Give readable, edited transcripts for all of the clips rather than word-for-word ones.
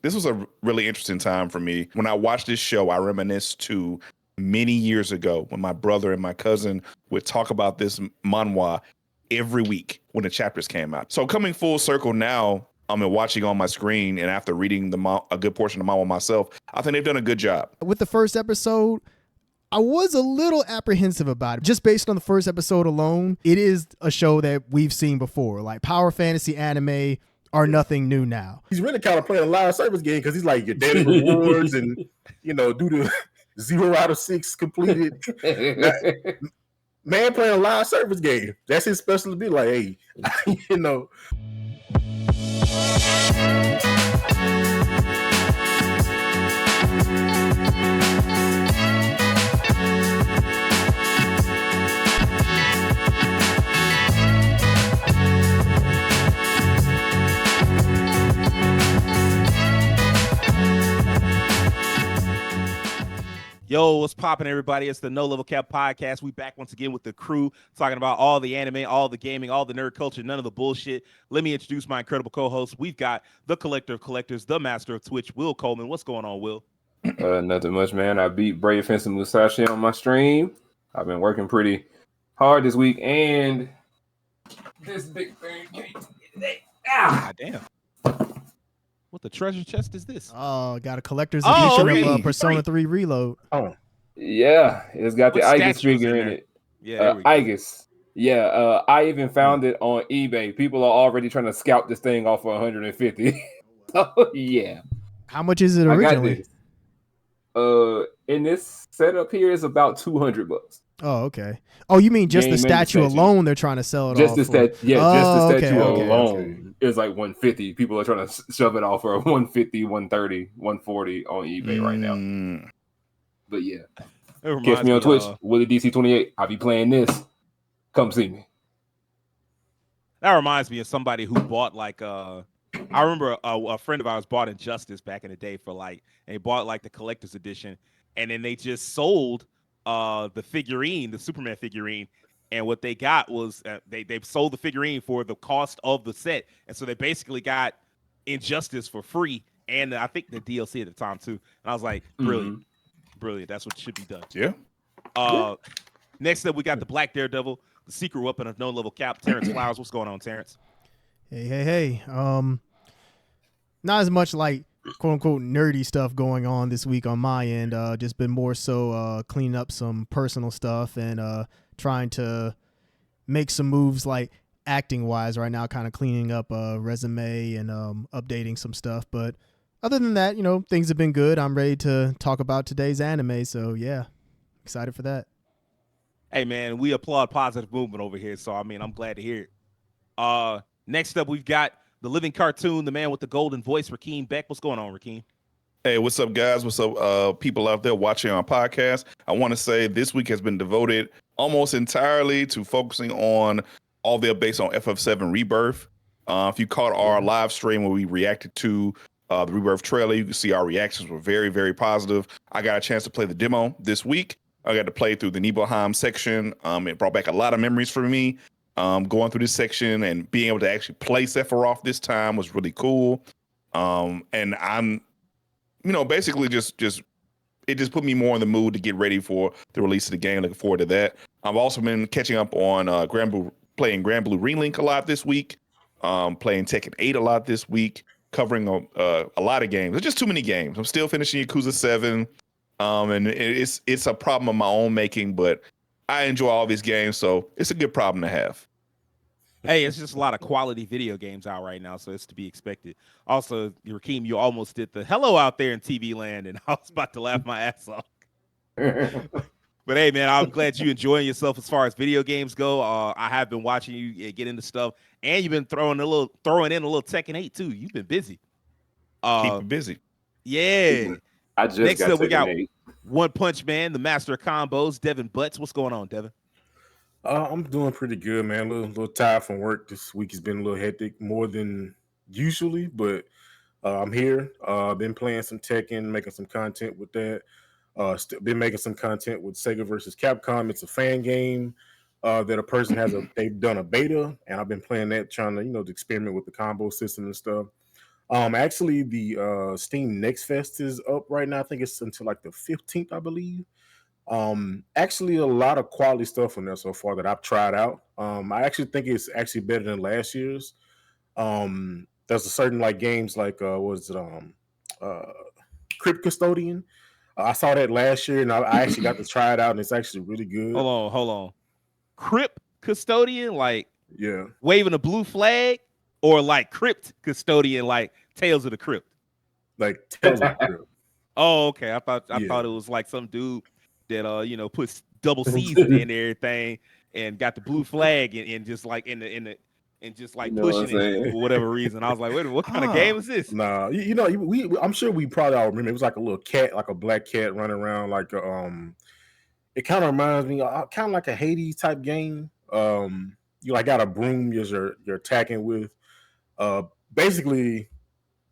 This was a really interesting time for me. When I watched this show, I reminisce to many years ago when my brother and my cousin would talk about this manhwa every week when the chapters came out. So coming full circle now, I'm watching on my screen, and after reading a good portion of manhwa myself, I think they've done a good job. With the first episode, I was a little apprehensive about it. Just based on the first episode alone, it is a show that we've seen before. Like power fantasy anime are nothing new now. He's really kind of playing a live service game because he's like your daily rewards and, do the 0 out of 6 completed. Man playing a live service game. That's his specialty. Like, hey, Yo, what's poppin', everybody? It's the No Level Cap Podcast. We back once again with the crew, talking about all the anime, all the gaming, all the nerd culture, none of the bullshit. Let me introduce my incredible co-host. We've got the collector of collectors, the master of Twitch, Will Coleman. What's going on, Will? Nothing much, man. I beat Brave Fence and Musashi on my stream. I've been working pretty hard this week, and this big thing. Ah, damn. What the treasure chest is this? Oh, got a collector's edition of Persona 3 Reload. Oh, yeah, it's got the What Aegis statues figure in in there? it. Yeah, Aegis. Yeah, I even found it on eBay. People are already trying to scout this thing off for 150. So yeah. How much is it originally? In this setup here is about $200. Oh, okay. Oh, you mean just Game the and statue statue. alone? They're trying to sell it Just off the for? statue okay. alone is like 150. People are trying to shove it off for 150, 130, 140 on eBay right now. But yeah, catch me on Twitch, Willie DC28. I'll be playing this. Come see me. That reminds me of somebody who bought I remember a friend of ours bought Injustice back in the day and he bought like the collector's edition, and then they just sold the figurine, the Superman figurine, and what they got was they sold the figurine for the cost of the set, and so they basically got Injustice for free, and I think the DLC at the time too. And I was like, brilliant. That's what should be done. Yeah. Next up, we got the Black Daredevil, the secret weapon of No Level Cap, Terrence Flowers. What's going on, Terrence? Hey. Not as much like quote unquote nerdy stuff going on this week on my end. Just been more so cleaning up some personal stuff and trying to make some moves like acting wise right now, kind of cleaning up a resume and updating some stuff. But other than that, things have been good. I'm ready to talk about today's anime. So yeah, excited for that. Hey man, we applaud positive movement over here. So I'm glad to hear it. Next up, we've got the living cartoon, the man with the golden voice, Rakeem Beck. What's going on, Rakeem? Hey, what's up, guys? What's up, people out there watching our podcast? I want to say this week has been devoted almost entirely to focusing on all the updates on FF7 Rebirth. If you caught our live stream where we reacted to the Rebirth trailer, you can see our reactions were very, very positive. I got a chance to play the demo this week. I got to play through the Nibelheim section. It brought back a lot of memories for me. Going through this section and being able to actually play Sephiroth this time was really cool. And I'm, basically just it just put me more in the mood to get ready for the release of the game. Looking forward to that. I've also been catching up on playing Grand Blue Relink a lot this week. Playing Tekken 8 a lot this week. Covering a lot of games. There's just too many games. I'm still finishing Yakuza 7. And it's a problem of my own making, but I enjoy all these games, so it's a good problem to have. Hey, it's just a lot of quality video games out right now, so it's to be expected. Also, Rakeem, you almost did the hello out there in TV land, and I was about to laugh my ass off. But hey, man, I'm glad you're enjoying yourself as far as video games go. I have been watching you get into stuff, and you've been throwing in a little Tekken 8 too. You've been busy. Keep it busy. Yeah. I just Next got up, we got Tekken 8. One Punch Man, the master of combos, Devin Butts. What's going on, Devin? I'm doing pretty good, man. A little tired from work. This week has been a little hectic, more than usually, but I'm here. Been playing some Tekken, making some content with that. Been making some content with Sega versus Capcom. It's a fan game that a person they've done a beta, and I've been playing that, trying to to experiment with the combo system and stuff. Actually, the Steam Next Fest is up right now. I think it's until like the 15th, I believe. Actually, a lot of quality stuff on there so far that I've tried out. I actually think it's actually better than last year's. There's a certain like games like was it uh Crypt Custodian. I saw that last year, and I actually got to try it out, and it's actually really good. Hold on. Crypt Custodian, like Yeah, waving a blue flag, or like Crypt Custodian, like Tales of the Crypt. like Tales of the Crypt. Oh, okay. I thought it was like some dude that puts double seasoning in everything and got the blue flag and just like and just like pushing it for whatever reason. I was like, wait a minute, what kind of game is this? Nah, I'm sure we probably all remember. It was like a little cat, like a black cat running around, like it kind of reminds me, kind of like a Hades type game. You like got a broom you're attacking with. Basically,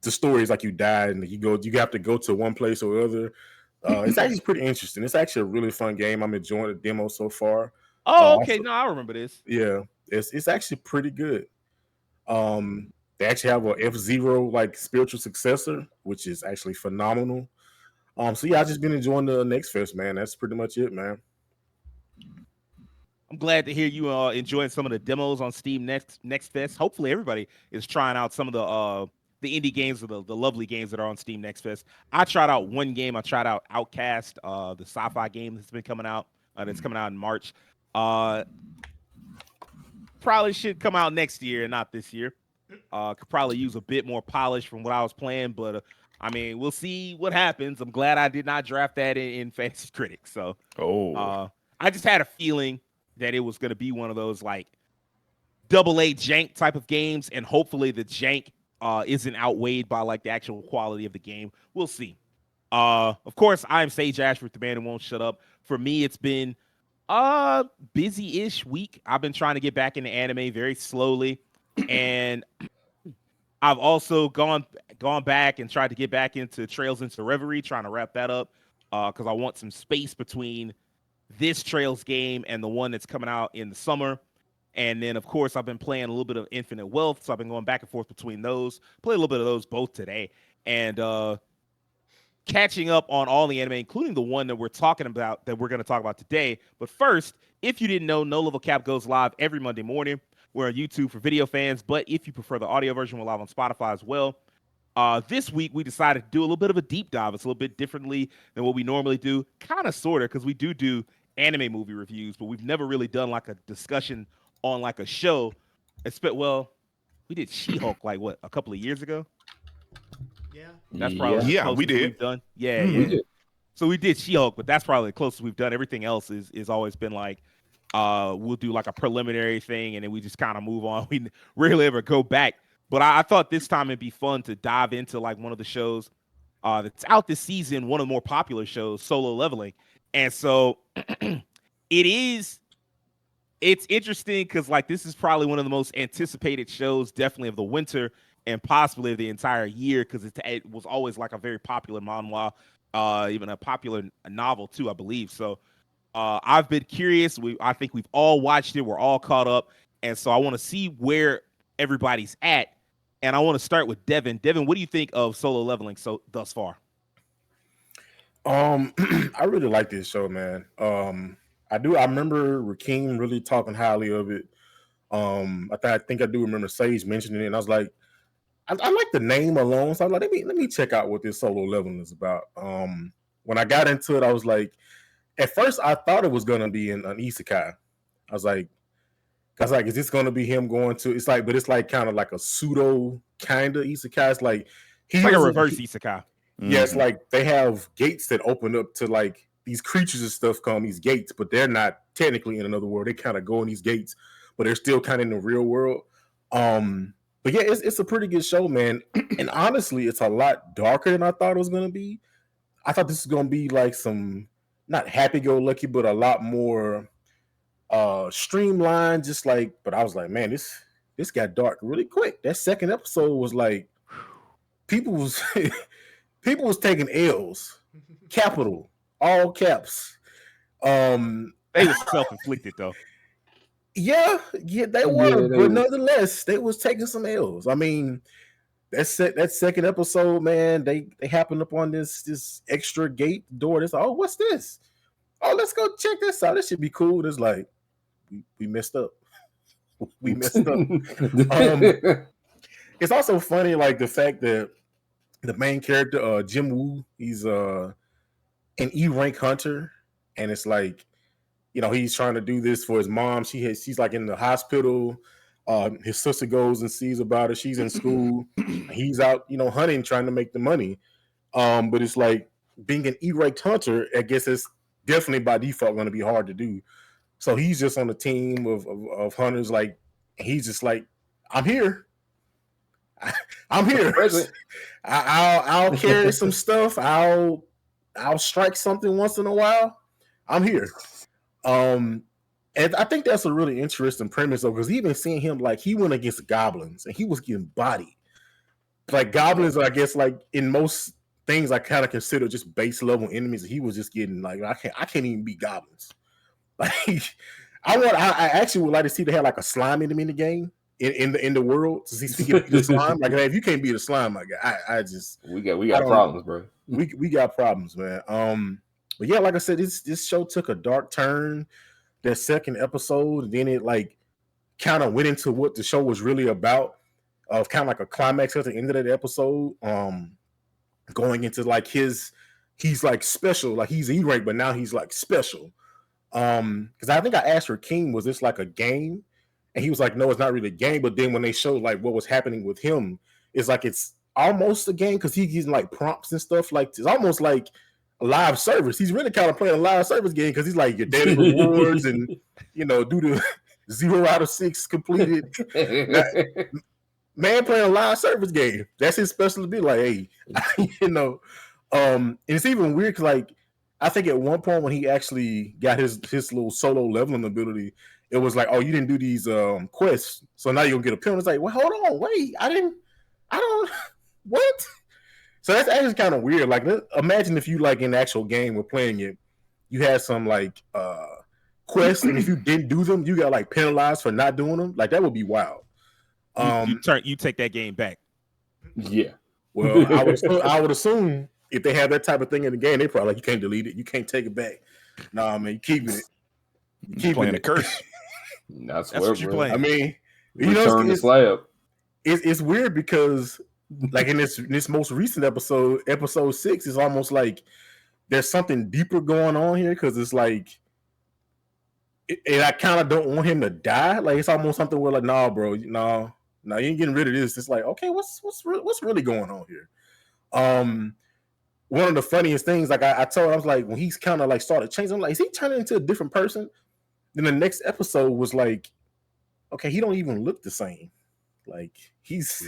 the story is like you died and you have to go to one place or other. It's actually pretty interesting. It's actually a really fun game. I'm enjoying the demo so far. Oh, okay. No, I remember this. Yeah, it's actually pretty good. They actually have a F-Zero like spiritual successor, which is actually phenomenal. So yeah, I just been enjoying the Next Fest, man. That's pretty much it, man. I'm glad to hear you enjoying some of the demos on Steam Next Fest. Hopefully, everybody is trying out some of the indie games or the lovely games that are on Steam Next Fest. I tried out one game. I tried out Outcast, the sci-fi game that's been coming out. That's coming out in March. Probably should come out next year and not this year. Could probably use a bit more polish from what I was playing, but I mean, we'll see what happens. I'm glad I did not draft that in Fantasy Critics. So, I just had a feeling that it was going to be one of those like AA jank type of games, and hopefully the jank isn't outweighed by like the actual quality of the game. We'll see. Of course, I'm Sage Ashford, the man who won't shut up. For me, it's been busy-ish week. I've been trying to get back into anime very slowly, and I've also gone back and tried to get back into Trails into Reverie, trying to wrap that up because I want some space between this Trails game and the one that's coming out in the summer. And then, of course, I've been playing a little bit of Infinite Wealth, so I've been going back and forth between those. Play a little bit of those both today, and catching up on all the anime, including the one that we're going to talk about today. But first, if you didn't know, No Level Cap goes live every Monday morning. We're on YouTube for video fans, but if you prefer the audio version, we're live on Spotify as well. This week, we decided to do a little bit of a deep dive. It's a little bit differently than what we normally do, kind of, sort of, because we do anime movie reviews, but we've never really done like a discussion on like a show. Well, we did She-Hulk like what, a couple of years ago? Yeah. That's probably we did. We've done. Yeah. We did. So we did She-Hulk, but that's probably the closest we've done. Everything else is always been like we'll do like a preliminary thing and then we just kind of move on. We rarely ever go back. But I thought this time it'd be fun to dive into like one of the shows that's out this season, one of the more popular shows, Solo Leveling. And so it's interesting because like this is probably one of the most anticipated shows, definitely of the winter and possibly of the entire year, because it was always like a very popular manhwa, even a popular novel too, I believe. So I've been curious. I think we've all watched it. We're all caught up, and so I want to see where everybody's at. And I want to start with Devin. Devin, what do you think of Solo Leveling thus far? I really like this show, man. I remember Rakeem really talking highly of it. I think I do remember Sage mentioning it, and I was like, I like the name alone. So I was like, let me check out what this Solo Leveling is about. When I got into it, I was like, at first I thought it was gonna be an isekai. I was like, is this gonna be him going to? It's like, but it's like kind of like a pseudo kind of isekai. It's like it's like a reverse isekai. Yeah, it's like they have gates that open up to like these creatures and stuff come these gates, but they're not technically in another world. They kind of go in these gates, but they're still kind of in the real world. But yeah, it's a pretty good show, man. And honestly, it's a lot darker than I thought it was gonna be. I thought this was gonna be like some not happy-go-lucky, but a lot more streamlined, just like. But I was like, man, this got dark really quick. That second episode was like people was taking L's, capital, all caps. They were self-inflicted though. Yeah, they were, but nonetheless, they was taking some L's. I mean, that second episode, man, they happened upon this extra gate door. It's like, oh, what's this? Oh, let's go check this out. This should be cool. It's like we messed up. We messed up. It's also funny, like the fact that the main character, Jim Woo, he's an E rank hunter, and it's like, he's trying to do this for his mom. She's like in the hospital. His sister goes and sees about it. She's in school. He's out, hunting, trying to make the money. But it's like being an E-ranked hunter, I guess it's definitely by default going to be hard to do. So he's just on a team of hunters. Like, he's just like, I'm here. I'm here. I'll carry some stuff. I'll strike something once in a while. I'm here. And I think that's a really interesting premise, though, because even seeing him, like, he went against goblins and he was getting bodied. Like, goblins, I guess, like, in most things I kind of consider just base level enemies. He was just getting, like, I can't even beat goblins. Like, I actually would like to see they have like a slime enemy in the game, in the world, to see if he can beat the slime. Like, if you can't beat a slime, like, I just we got problems, bro. We got problems, man. But yeah, like I said, this show took a dark turn. That second episode, and then it like kind of went into what the show was really about, of kind of like a climax at the end of that episode. Going into like he's like special, like he's E-rank, but now he's like special. Because I think I asked Rakeem, was this like a game? And he was like, no, it's not really a game. But then when they showed like what was happening with him, it's like it's almost a game because he's using like prompts and stuff. Like, it's almost like a live service. He's really kind of playing a live service game because he's like your daily rewards and do the 0 out of 6 completed. Man playing a live service game. That's his special to be like, hey, and it's even weird because like I think at one point when he actually got his little solo leveling ability, it was like, oh, you didn't do these quests, so now you'll get a penalty. It's like, well, hold on, wait, I don't what? So that's actually kind of weird. Like, imagine if you like in the actual game we're playing it, you had some like quests, and if you didn't do them, you got like penalized for not doing them. Like, that would be wild. You take that game back. Yeah. Well, I would assume if they have that type of thing in the game, they probably like, you can't delete it, you can't take it back. Nah, man, you keeping it. You playing a curse. That's what you're playing. I mean, Return the slab. It's weird because like in this most recent episode 6, it's almost like there's something deeper going on here, because it's like, and I kind of don't want him to die. Like, it's almost something where like, nah, bro, no, you ain't getting rid of this. It's like, okay, what's really going on here? One of the funniest things, like I told, I was like, when he's kind of like started changing, I'm like, is he turning into a different person? Then the next episode was like, okay, he don't even look the same. Like, he's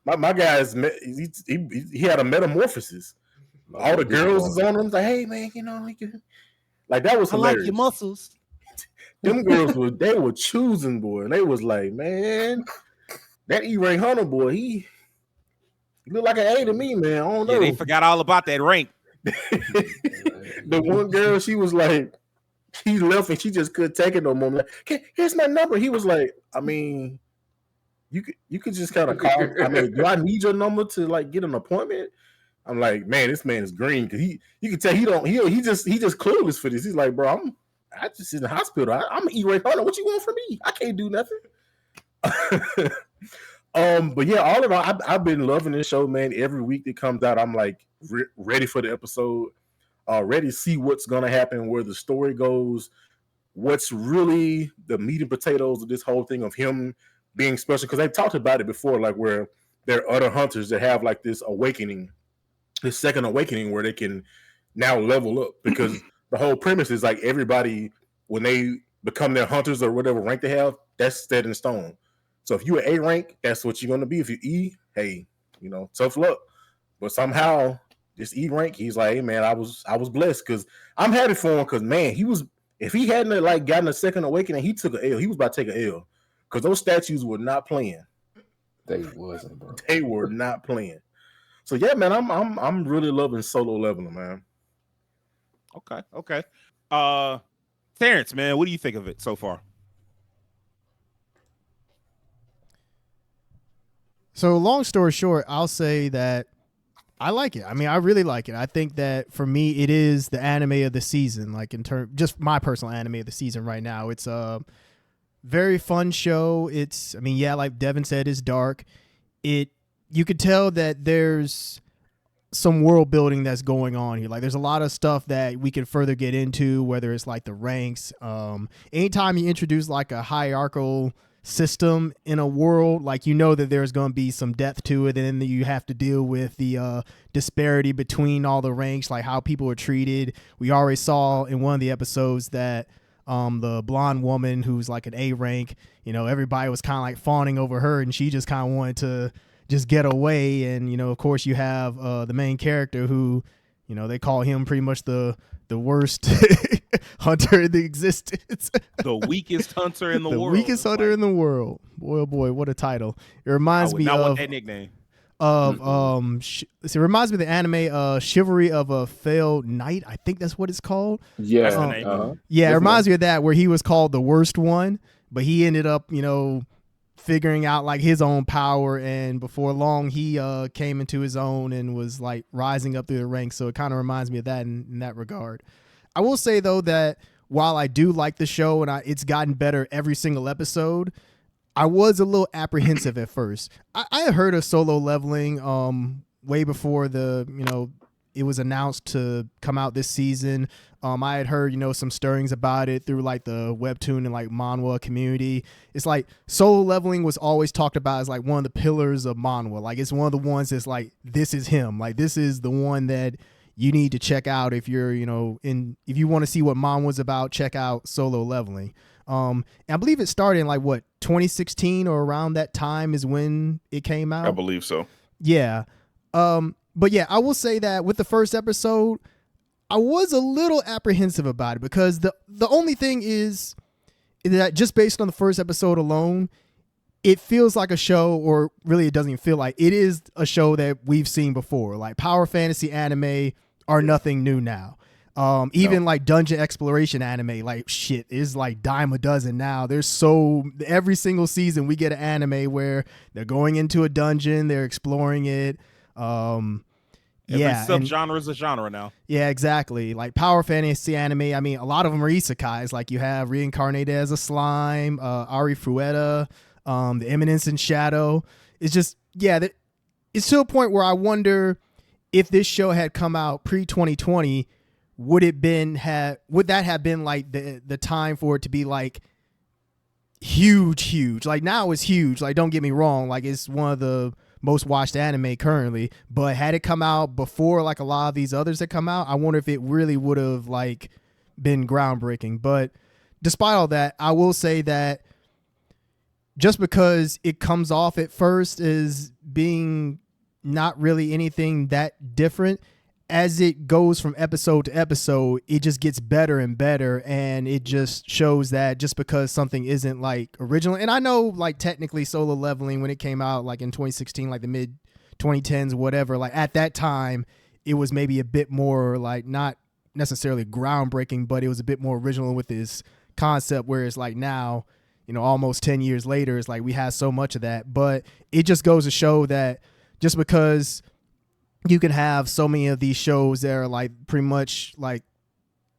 my guy's he had a metamorphosis. All the girls is on him, like, hey man, like, that was hilarious. I like your muscles. Them girls were choosing, boy, and they was like, man, that E-rank hunter boy, he look like an A to me, man. I don't know. Yeah, they forgot all about that rank. The one girl, she was like, she left and she just couldn't take it no more. I'm like, here's my number. He was like, I mean, you could just kind of call. I mean, do I need your number to like get an appointment? I'm like, man, this man is green, because you can tell he just clueless for this. He's like, bro, I just in the hospital. I'm an E-rank hunter. What you want from me? I can't do nothing. But yeah, all in all, I've been loving this show, man. Every week that comes out, I'm like ready for the episode, ready to see what's gonna happen, where the story goes, what's really the meat and potatoes of this whole thing of him being special. Because they've talked about it before, like where there are other hunters that have like this awakening, this second awakening, where they can now level up. Because the whole premise is like everybody, when they become their hunters or whatever rank they have, that's set in stone. So if you're A rank, that's what you're going to be. If you E, hey, tough luck. But somehow this E rank, he's like, hey man, I was blessed, because I'm happy for him, because man, if he hadn't like gotten a second awakening, he took an L. He was about to take an L, because those statues were not playing. They wasn't, bro. They were not playing. So yeah, man, I'm really loving Solo Leveling, man. Okay. Terrence, man, what do you think of it so far? So long story short, I'll say that I like it. I mean, I really like it. I think that for me, it is the anime of the season. Like in term, just my personal anime of the season right now. It's a very fun show. It's, I mean, yeah, like Devin said, it's dark. You could tell that there's some world building that's going on here. Like there's a lot of stuff that we can further get into, whether it's like the ranks. Anytime you introduce like a hierarchical system in a world, like you know that there's going to be some depth to it, and then you have to deal with the disparity between all the ranks, like how people are treated. We already saw in one of the episodes that the blonde woman who's like an A rank, you know, everybody was kind of like fawning over her, and she just kind of wanted to just get away. And, you know, of course you have the main character who, you know, they call him pretty much the worst hunter in the existence. The weakest hunter in the world. The weakest hunter in the world. Boy, oh boy, what a title. It reminds me of that nickname. Of it reminds me of the anime Chivalry of a Failed Knight. I think that's what it's called. Yeah. Yeah, it reminds me of that, where he was called the worst one, but he ended up, you know, figuring out like his own power, and before long he came into his own and was like rising up through the ranks. So it kind of reminds me of that in that regard. I will say though that while I do like the show and it's gotten better every single episode, I was a little apprehensive at first. I had heard of Solo Leveling way before it was announced to come out this season. I had heard, you know, some stirrings about it through like the webtoon and like manhwa community. It's like Solo Leveling was always talked about as like one of the pillars of manhwa. Like it's one of the ones that's like, this is him. Like this is the one that you need to check out if you're, you know, if you want to see what manhwa's about, check out Solo Leveling. And I believe it started in like 2016 or around that time is when it came out. I believe so. Yeah. But yeah, I will say that with the first episode, I was a little apprehensive about it because the only thing is that just based on the first episode alone, it feels like a show, or really it doesn't even feel like it is a show that we've seen before. Like power fantasy anime are nothing new now. Even like dungeon exploration anime, like shit, is like dime a dozen now. Every single season we get an anime where they're going into a dungeon, they're exploring it. Every subgenre is a genre now. Yeah, exactly. Like power fantasy anime, I mean, a lot of them are isekais. Like you have Reincarnated as a Slime, Ari Frueta, The Eminence in Shadow. It's just, yeah, it's to a point where I wonder if this show had come out pre-2020, would that have been like the time for it to be like huge? Like now it's huge. Like don't get me wrong, like it's one of the most watched anime currently, but had it come out before like a lot of these others that come out, I wonder if it really would have like been groundbreaking. But despite all that, I will say that just because it comes off at first as being not really anything that different, as it goes from episode to episode, it just gets better and better, and it just shows that just because something isn't like original, and I know like technically Solo Leveling when it came out like in 2016, like the mid 2010s, whatever, like at that time it was maybe a bit more like not necessarily groundbreaking, but it was a bit more original with this concept, whereas like now, you know, almost 10 years later, it's like we have so much of that. But it just goes to show that just because you can have so many of these shows that are like pretty much like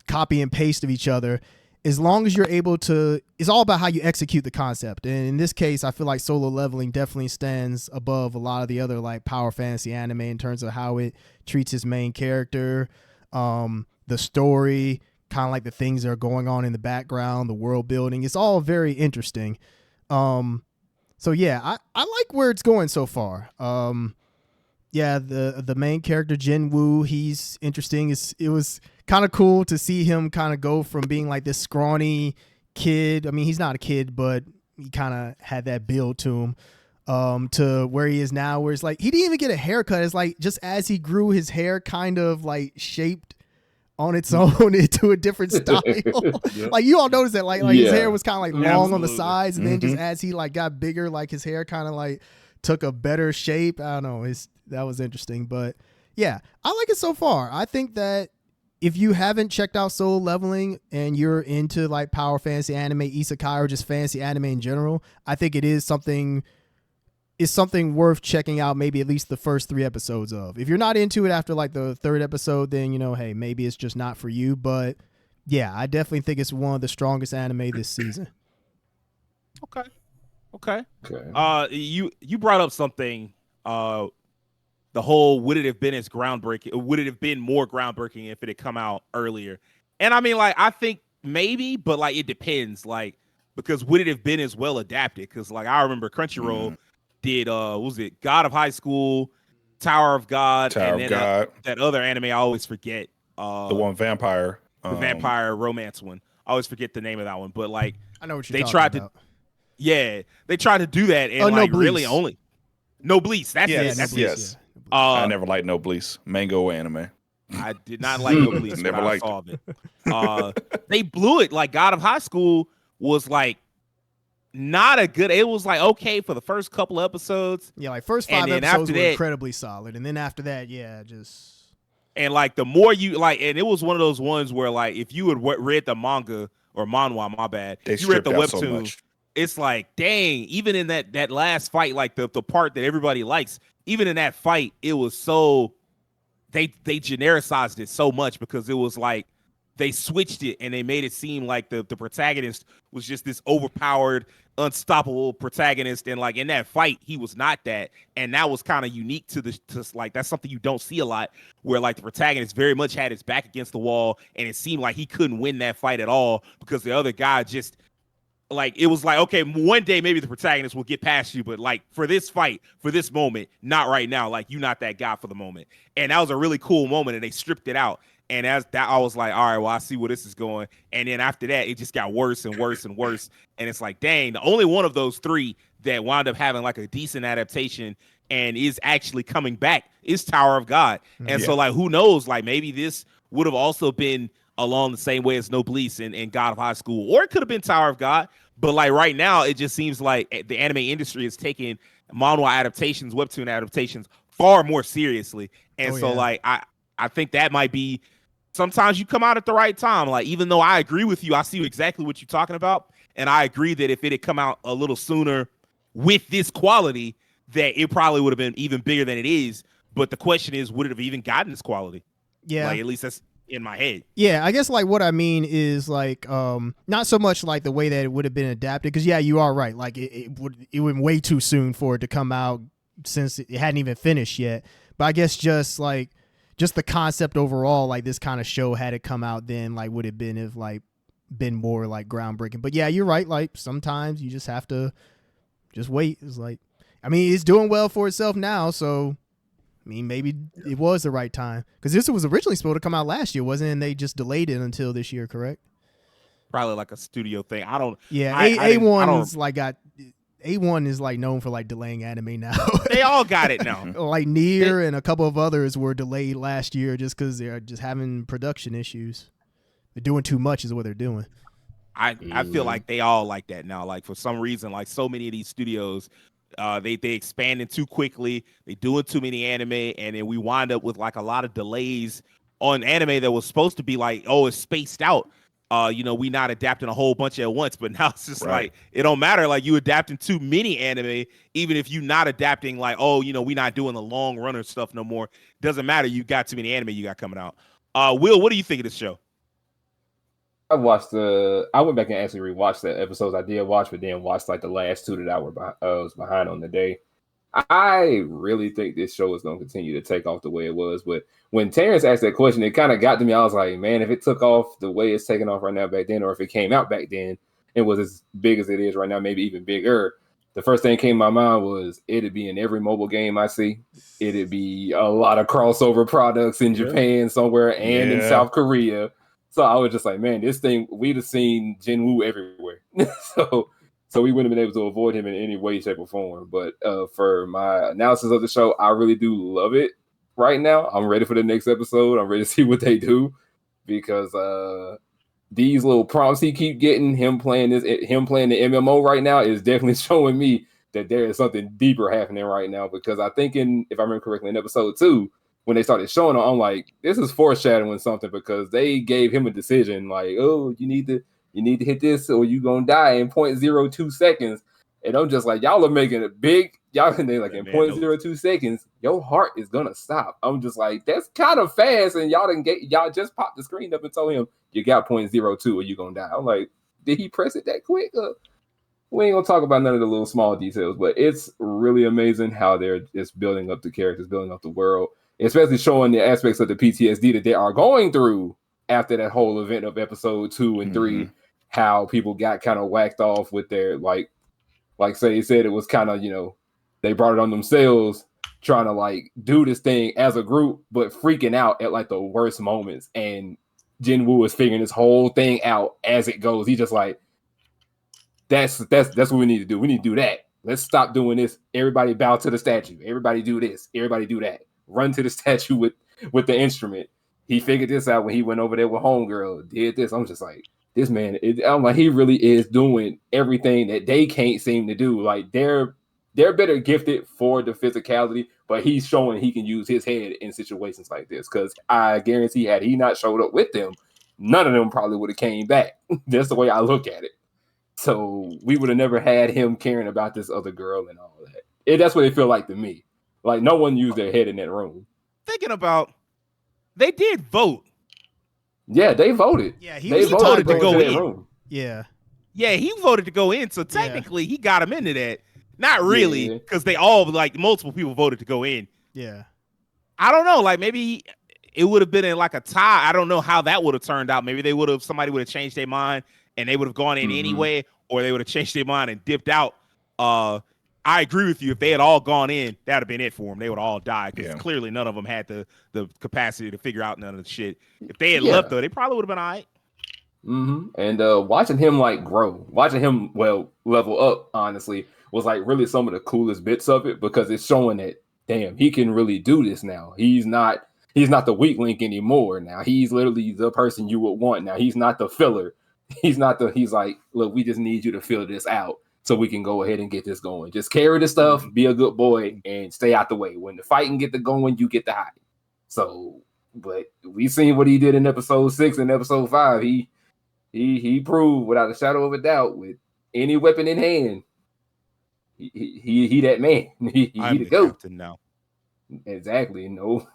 copy and paste of each other, as long as you're able to, it's all about how you execute the concept. And in this case, I feel like Solo Leveling definitely stands above a lot of the other like power fantasy anime in terms of how it treats its main character, the story, kind of like the things that are going on in the background, the world building. It's all very interesting. So yeah, I like where it's going so far. Yeah, the main character, Jin Woo, he's interesting. It was kind of cool to see him kind of go from being like this scrawny kid. I mean, he's not a kid, but he kind of had that build to him, to where he is now, where it's like he didn't even get a haircut. It's like just as he grew, his hair kind of like shaped on its own into a different style. Yep. Like you all noticed that like his hair was kind of like long on the sides, and then just as he like got bigger, like his hair kind of like took a better shape. I don't know. That was interesting, but yeah, I like it so far. I think that if you haven't checked out Solo Leveling and you're into like power fantasy anime, isekai, or just fantasy anime in general, I think it is something is something worth checking out, maybe at least the first 3 episodes of. If you're not into it after like the 3rd episode, then, you know, hey, maybe it's just not for you. But yeah, I definitely think it's one of the strongest anime this season. Okay. You brought up something, the whole, would it have been as groundbreaking? Would it have been more groundbreaking if it had come out earlier? And I mean, like, I think maybe, but like, it depends. Like, because would it have been as well adapted? Because like, I remember Crunchyroll did, what was it, God of High School, Tower of God, and then that other anime I always forget. The one vampire. The vampire romance one. I always forget the name of that one. But like, I know what you're talking about. Yeah, they tried to do that, and like, really only Noblesse. That's it. That's yes. I never liked Noblesse. Mango anime. I did not like Noblesse. Never liked it. They blew it. Like, God of High School was like not a good. It was like okay for the first couple episodes. Yeah, like first 5 episodes were incredibly solid, and then after that, yeah, just. And like the more you like, and it was one of those ones where like if you had read the manga or manhwa, my bad, you read the webtoon. So it's like, dang, even in that last fight, like the part that everybody likes, even in that fight, it was so they genericized it so much because it was like they switched it and they made it seem like the protagonist was just this overpowered, unstoppable protagonist. And like in that fight, he was not that. And that was kind of unique to like, that's something you don't see a lot, where like the protagonist very much had his back against the wall and it seemed like he couldn't win that fight at all because the other guy just, like, it was like, okay, one day maybe the protagonist will get past you, but like for this fight, for this moment, not right now. Like, you're not that guy for the moment. And that was a really cool moment, and they stripped it out. And as that, I was like, all right, well, I see where this is going. And then after that, it just got worse and worse and worse. And it's like, dang, the only one of those 3 that wound up having like a decent adaptation and is actually coming back is Tower of God. And so like, who knows? Like, maybe this would have also been along the same way as Noblesse and God of High School, or it could have been Tower of God. But like right now, it just seems like the anime industry is taking manhwa adaptations, webtoon adaptations far more seriously. And like, I think that might be, sometimes you come out at the right time. Like, even though I agree with you, I see exactly what you're talking about. And I agree that if it had come out a little sooner with this quality, that it probably would have been even bigger than it is. But the question is, would it have even gotten this quality? Yeah. Like, at least that's in my head. Yeah, I guess like what I mean is like not so much like the way that it would have been adapted, because yeah, you are right. Like it went way too soon for it to come out since it hadn't even finished yet. But I guess just the concept overall, like this kind of show had it come out then, like would have been if like been more like groundbreaking. But yeah, you're right. Like sometimes you just have to just wait. It's like, I mean, it's doing well for itself now, so I mean, maybe it was the right time, because this was originally supposed to come out last year, wasn't it? And they just delayed it until this year, correct? Probably like a studio thing. I don't. Yeah, A1's like got A1 is like known for like delaying anime now. They all got it now. Like Nier and a couple of others were delayed last year just because they're just having production issues. They're doing too much is what they're doing. I feel like they all like that now. Like for some reason, like so many of these studios, they expanding too quickly, they doing too many anime, and then we wind up with like a lot of delays on anime that was supposed to be like, oh, it's spaced out. We not adapting a whole bunch at once, but now it's just like it don't matter. Like you adapting too many anime, even if you not adapting like, oh, we not doing the long runner stuff no more. Doesn't matter. You got too many anime you got coming out. Will, what do you think of this show? I went back and actually rewatched the episodes I did watch, but then watched like the last 2 that I was behind on the day. I really think this show is going to continue to take off the way it was. But when Terrence asked that question, it kind of got to me. I was like, man, if it took off the way it's taking off right now back then, or if it came out back then, it was as big as it is right now, maybe even bigger. The first thing that came to my mind was it'd be in every mobile game I see. It'd be a lot of crossover products in Japan somewhere and in South Korea. So I was just like, man, this thing, we'd have seen Jinwoo everywhere. So we wouldn't have been able to avoid him in any way, shape, or form. But for my analysis of the show, I really do love it right now. I'm ready for the next episode. I'm ready to see what they do, because these little prompts he keep getting, him playing the MMO right now is definitely showing me that there is something deeper happening right now. Because I think if I remember correctly, in episode 2, when they started showing it, I'm like, this is foreshadowing something, because they gave him a decision like, oh, you need to hit this or you gonna die in 0.02 seconds. And I'm just like, y'all are making it big. Y'all can like in Man, 0.02 seconds, your heart is gonna stop. I'm just like, that's kind of fast. And y'all just popped the screen up and told him you got 0.02 or you gonna die. I'm like, did he press it that quick? We ain't gonna talk about none of the little small details, but it's really amazing how they're just building up the characters, building up the world, especially showing the aspects of the PTSD that they are going through after that whole event of episode 2 and 3, how people got kind of whacked off with their like say said, it was kind of, they brought it on themselves trying to like do this thing as a group, but freaking out at like the worst moments. And Jinwoo is figuring this whole thing out as it goes. He's just like, that's what we need to do. We need to do that. Let's stop doing this. Everybody bow to the statue. Everybody do this. Everybody do that. Run to the statue with the instrument. He figured this out when he went over there with Homegirl, did this. I'm just like, this man, I'm like, he really is doing everything that they can't seem to do. Like they're better gifted for the physicality, but he's showing he can use his head in situations like this. Because I guarantee, had he not showed up with them, none of them probably would have came back. That's the way I look at it. So we would have never had him caring about this other girl and all that. That's what it feel like to me. Like no one used their head in that room. Thinking about, they did vote. Yeah, they voted. Yeah, he voted to go in. Room. Yeah. Yeah, he voted to go in. So technically, he got him into that. Not really, because they all, like, multiple people voted to go in. Yeah. I don't know. Like, maybe it would have been in like a tie. I don't know how that would have turned out. Maybe somebody would have changed their mind and they would have gone in anyway, or they would have changed their mind and dipped out. I agree with you. If they had all gone in, that'd have been it for them. They would all die because clearly none of them had the capacity to figure out none of the shit. If they had left, though, they probably would have been all right. And watching him like grow, watching him level up, honestly, was like really some of the coolest bits of it, because it's showing that, damn, he can really do this now. He's not the weak link anymore. Now he's literally the person you would want. Now he's not the filler. He's like, look, we just need you to fill this out so we can go ahead and get this going. Just carry the stuff, be a good boy, and stay out the way. When the fighting get to going, you get the hide. So, but we seen what he did in episode 6 and episode 5. He proved without a shadow of a doubt, with any weapon in hand, he that man. He the GOAT now. Exactly. No,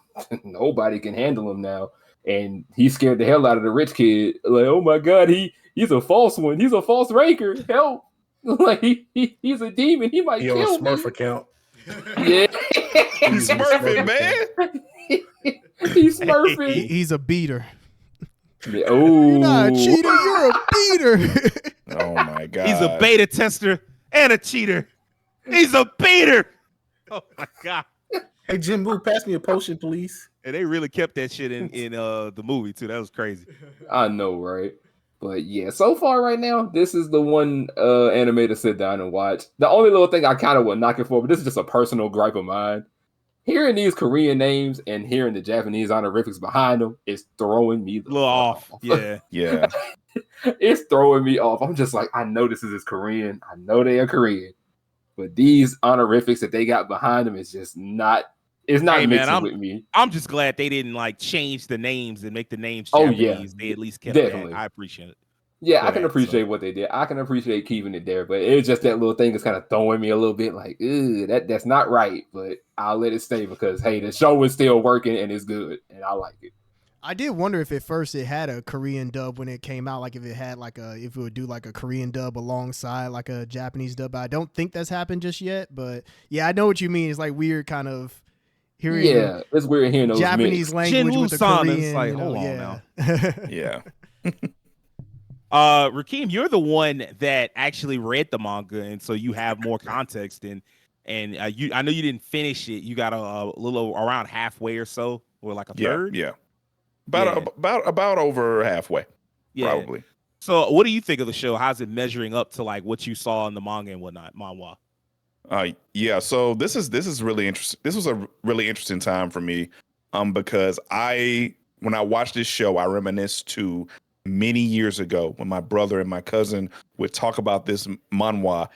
nobody can handle him now. And he scared the hell out of the rich kid. Like, oh my God, he's a false one. He's a false ranker. Help! Like he's a demon. He might kill me. Smurf account. Yeah, he's smurfing, man. He's smurfing. He's a beater. Yeah. Oh, you're not a cheater. You're a beater. Oh my God. He's a beta tester and a cheater. He's a beater. Oh my God. Hey, Jinwoo, pass me a potion, please. And they really kept that shit in the movie too. That was crazy. I know, right? But yeah, so far right now, this is the one anime to sit down and watch. The only little thing I kind of would knock it for, but this is just a personal gripe of mine. Hearing these Korean names and hearing the Japanese honorifics behind them is throwing me a little off. Yeah. It's throwing me off. I'm just like, I know this is Korean. I know they are Korean. But these honorifics that they got behind them is just not. It's not mixing with me. I'm just glad they didn't like change the names and make the names Japanese. Oh, yeah. They at least kept that. I appreciate it. Yeah, I can appreciate what they did. I can appreciate keeping it there, but it's just that little thing is kind of throwing me a little bit like, that's not right. But I'll let it stay because, hey, the show is still working and it's good, and I like it. I did wonder if at first it had a Korean dub when it came out, like if it would do like a Korean dub alongside like a Japanese dub. I don't think that's happened just yet, but yeah, I know what you mean. It's like weird kind of hearing. Yeah, it's weird hearing those Japanese language with the Korean. Like, hold on now. Yeah. Rakeem, you're the one that actually read the manga, and so you have more context. And I know you didn't finish it. You got a little around halfway or so, or like a third. Yeah. About over halfway. Yeah. Probably. So, what do you think of the show? How's it measuring up to like what you saw in the manga and whatnot, manhwa? Yeah. So this is really interesting. This was a really interesting time for me, because when I watched this show, I reminisced to many years ago when my brother and my cousin would talk about this manhwa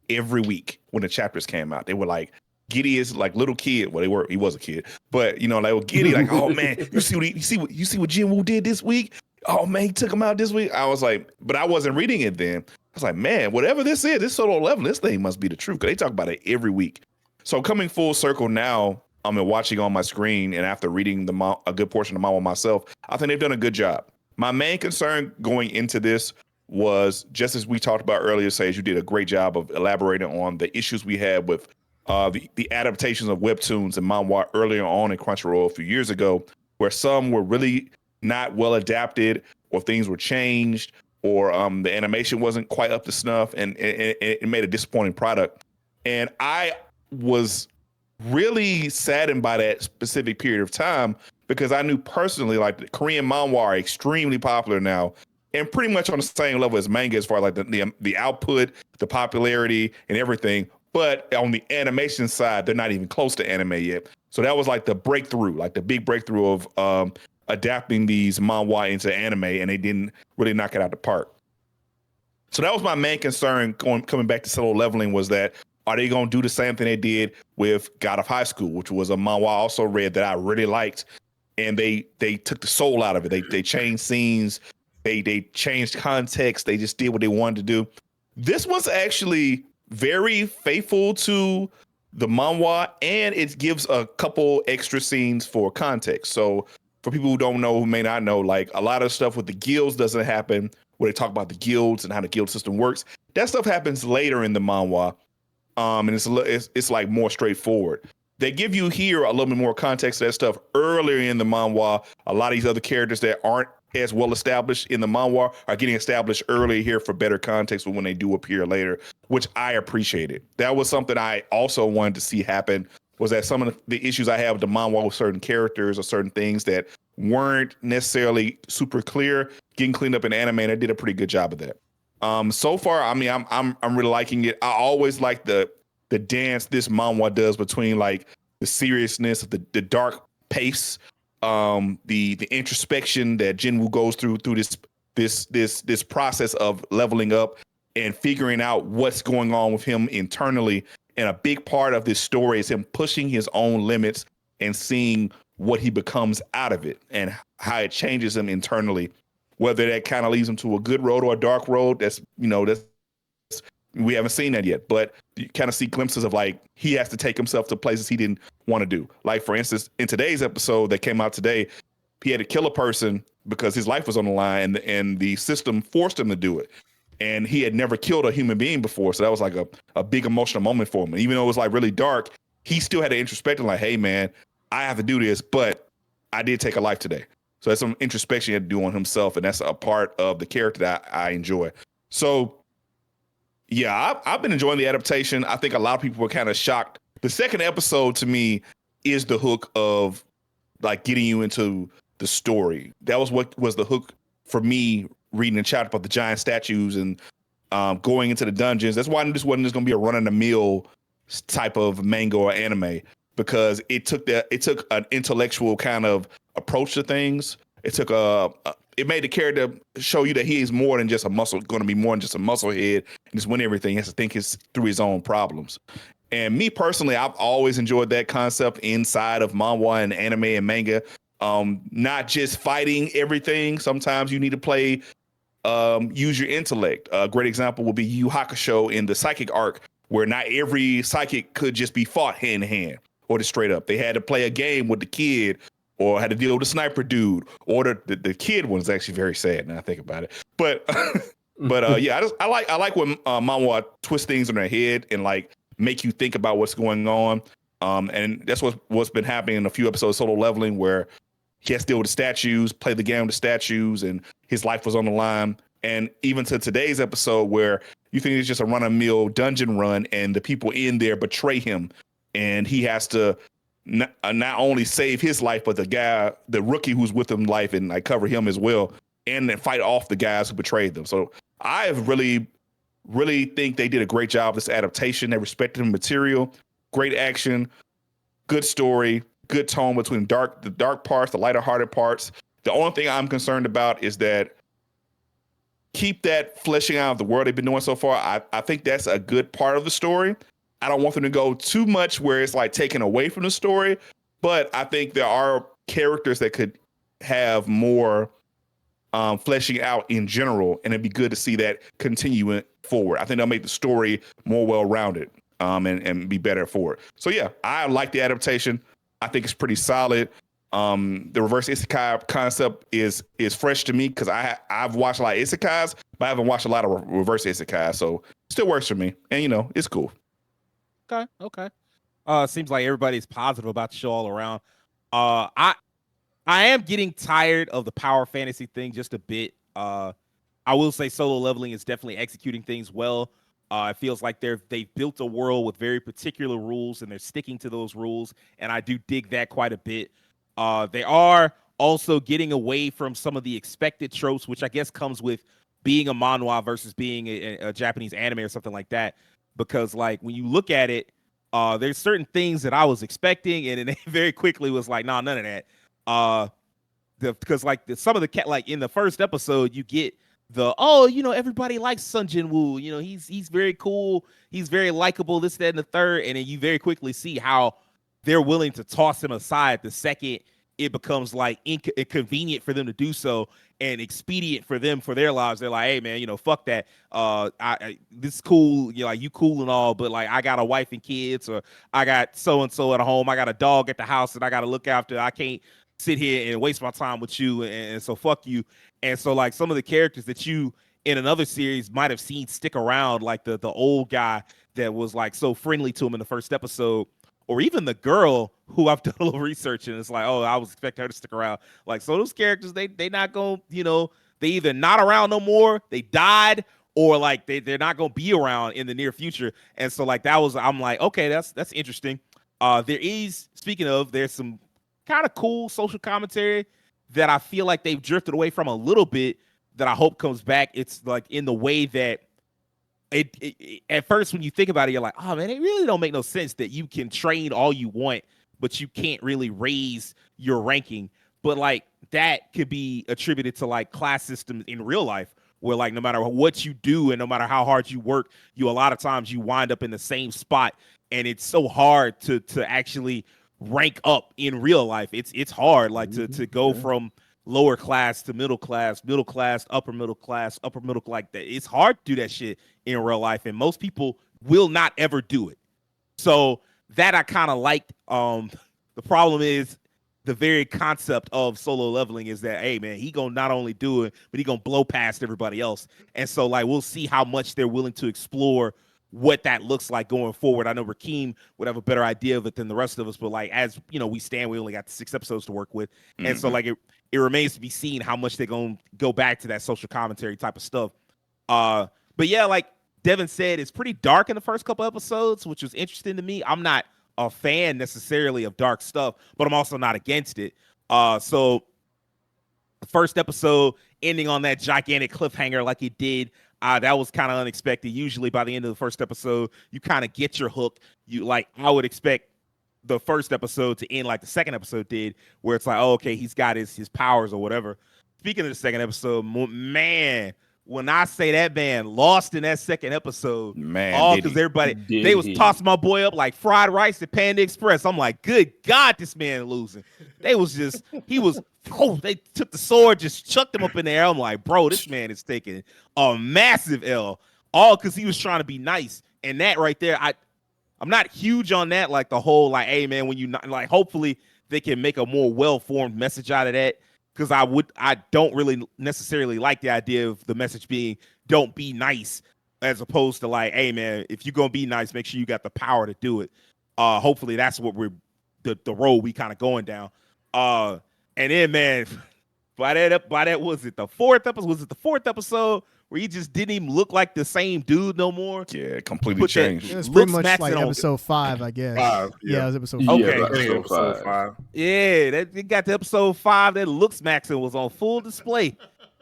every week when the chapters came out. They were like, giddy as like little kid. Well, he was a kid, but they were giddy like, oh man, you see what Jinwoo did this week? Oh man, he took him out this week. I was like, but I wasn't reading it then. was like, man, whatever this is, this Solo Leveling, this thing must be the truth, because they talk about it every week. So coming full circle now, I'm watching on my screen, and after reading a good portion of manhwa myself, I think they've done a good job. My main concern going into this was, just as we talked about earlier, Sage, you did a great job of elaborating on the issues we had with the adaptations of webtoons and manhwa earlier on in Crunchyroll a few years ago, where some were really not well adapted, or things were changed, or the animation wasn't quite up to snuff, and it made a disappointing product. And I was really saddened by that specific period of time, because I knew personally, like, the Korean manhwa are extremely popular now, and pretty much on the same level as manga as far as like the output, the popularity, and everything. But on the animation side, they're not even close to anime yet. So that was like the breakthrough, like the big breakthrough of adapting these manhwa into anime, and they didn't really knock it out the park. So that was my main concern coming back to Solo Leveling, was that, are they going to do the same thing they did with God of High School, which was a manhwa I also read that I really liked, and they took the soul out of it. They changed scenes, they changed context, they just did what they wanted to do. This was actually very faithful to the manhwa, and it gives a couple extra scenes for context. So for people who don't know, who may not know, like, a lot of stuff with the guilds doesn't happen, where they talk about the guilds and how the guild system works. That stuff happens later in the manhwa. And it's like more straightforward. They give you here a little bit more context to that stuff earlier in the manhwa. A lot of these other characters that aren't as well established in the manhwa are getting established earlier here for better context for when they do appear later, which I appreciated. That was something I also wanted to see happen, was that some of the issues I have with the manhwa with certain characters or certain things that weren't necessarily super clear getting cleaned up in anime, and I did a pretty good job of that. So far, I mean, I'm really liking it. I always like the dance this manhwa does between, like, the seriousness of the dark pace, the introspection that Jinwoo goes through this process of leveling up and figuring out what's going on with him internally. And a big part of this story is him pushing his own limits and seeing what he becomes out of it and how it changes him internally. Whether that kind of leads him to a good road or a dark road, that's we haven't seen that yet. But you kind of see glimpses of, like, he has to take himself to places he didn't want to do. Like, for instance, in today's episode that came out today, he had to kill a person because his life was on the line, and the system forced him to do it. And he had never killed a human being before, so that was like a big emotional moment for him. And even though it was like really dark, he still had to introspect and, like, hey man, I have to do this, but I did take a life today. So that's some introspection he had to do on himself, and that's a part of the character that I enjoy. So yeah, I've been enjoying the adaptation. I think a lot of people were kind of shocked. The second episode, to me, is the hook of, like, getting you into the story. That was what was the hook for me, reading the chapter about the giant statues and going into the dungeons. That's why this wasn't just going to be a run-of-the-mill type of manga or anime, because it took an intellectual kind of approach to things. It made the character show you that he is more than just going to be more than just a musclehead and just win everything. He has to think through his own problems. And me personally, I've always enjoyed that concept inside of manhwa and anime and manga. Not just fighting everything. Sometimes you need to use your intellect. A great example would be Yu Hakusho in the psychic arc, where not every psychic could just be fought hand to hand or just straight up. They had to play a game with the kid, or had to deal with the sniper dude, or the kid one's actually very sad now I think about it. But yeah, I like when manhwa twist things on their head and, like, make you think about what's going on. And that's what's been happening in a few episodes of Solo Leveling, where he has to deal with the statues, play the game with the statues, and his life was on the line. And even to today's episode, where you think it's just a run-of-the-mill dungeon run, and the people in there betray him, and he has to not only save his life, but the rookie who's with him life, and, like, cover him as well, and then fight off the guys who betrayed them. So I have really think they did a great job of this adaptation. They respected the material, great action, good story, good tone between the dark parts, the lighter hearted parts. The only thing I'm concerned about is that keep that fleshing out of the world they've been doing so far. I think that's a good part of the story. I don't want them to go too much where it's, like, taken away from the story, but I think there are characters that could have more fleshing out in general, and it'd be good to see that continuing forward. I think that'll make the story more well-rounded and be better for it. So yeah, I like the adaptation. I think it's pretty solid. The reverse isekai concept is fresh to me because I've watched a lot of isekais, but I haven't watched a lot of reverse isekai, so it still works for me. And it's cool. Okay. Seems like everybody's positive about the show all around. I am getting tired of the power fantasy thing just a bit. I will say Solo Leveling is definitely executing things well. It feels like they've built a world with very particular rules and they're sticking to those rules, and I do dig that quite a bit. They are also getting away from some of the expected tropes, which I guess comes with being a manhwa versus being a Japanese anime or something like that. Because like when you look at it, there's certain things that I was expecting, and then it very quickly was like, nah, none of that. Because like some of the cat, like in the first episode, you get everybody likes Sun Jin-woo. He's very cool. He's very likable, this, that, and the third. And then you very quickly see how they're willing to toss him aside the second it becomes like inconvenient for them to do so and expedient for them for their lives. They're like, hey man, fuck that. This is cool. You cool and all, but like I got a wife and kids, or I got so-and-so at home. I got a dog at the house that I got to look after. I can't sit here and waste my time with you. And so fuck you. And so like some of the characters that you in another series might have seen stick around, like the old guy that was like so friendly to him in the first episode, or even the girl who I've done a little research and it's like, oh, I was expecting her to stick around. Like, so those characters, they not going to, they either not around no more, they died, or like they're not going to be around in the near future. And so like I'm like, okay, that's interesting. There's some kind of cool social commentary that I feel like they've drifted away from a little bit that I hope comes back. It's like in the way that it at first when you think about it, you're like, oh man, it really don't make no sense that you can train all you want, but you can't really raise your ranking. But like that could be attributed to like class systems in real life, where like no matter what you do and no matter how hard you work, a lot of times you wind up in the same spot, and it's so hard to actually rank up in real life. It's hard, like to go from lower class to middle class, upper middle class, like that. It's hard to do that shit in real life, and most people will not ever do it. So that I kind of liked. The problem is the very concept of Solo Leveling is that, hey man, he gonna not only do it, but he gonna blow past everybody else. And so like we'll see how much they're willing to explore what that looks like going forward. I know Rakeem would have a better idea of it than the rest of us, but like as we only got 6 episodes to work with, and so like it remains to be seen how much they're gonna go back to that social commentary type of stuff. But yeah, like Devin said, it's pretty dark in the first couple episodes, which was interesting to me. I'm not a fan necessarily of dark stuff, but I'm also not against it. So the first episode ending on that gigantic cliffhanger like it did, that was kind of unexpected. Usually by the end of the first episode, you kind of get your hook. I would expect the first episode to end like the second episode did, where it's like, oh, okay, he's got his powers or whatever. Speaking of the second episode, man, when I say that man lost in that second episode, man, all because they was tossing my boy up like fried rice at Panda Express. I'm like, good God, this man losing. They took the sword, just chucked him up in the air. I'm like, bro, this man is taking a massive L, all because he was trying to be nice. And that right there, I'm not huge on that, like the whole like, hey man, when you not like, hopefully they can make a more well-formed message out of that. Because I don't really necessarily like the idea of the message being don't be nice, as opposed to like, hey man, if you're gonna be nice, make sure you got the power to do it. Hopefully that's what the road we kind of going down. And then man, by that was it the fourth episode? Was it the fourth episode where he just didn't even look like the same dude no more? Yeah, completely changed. It was pretty much like episode 5, I guess. 5, yeah, it was episode 5. Okay, episode 5. Yeah, it got to episode 5. That looks maxing was on full display.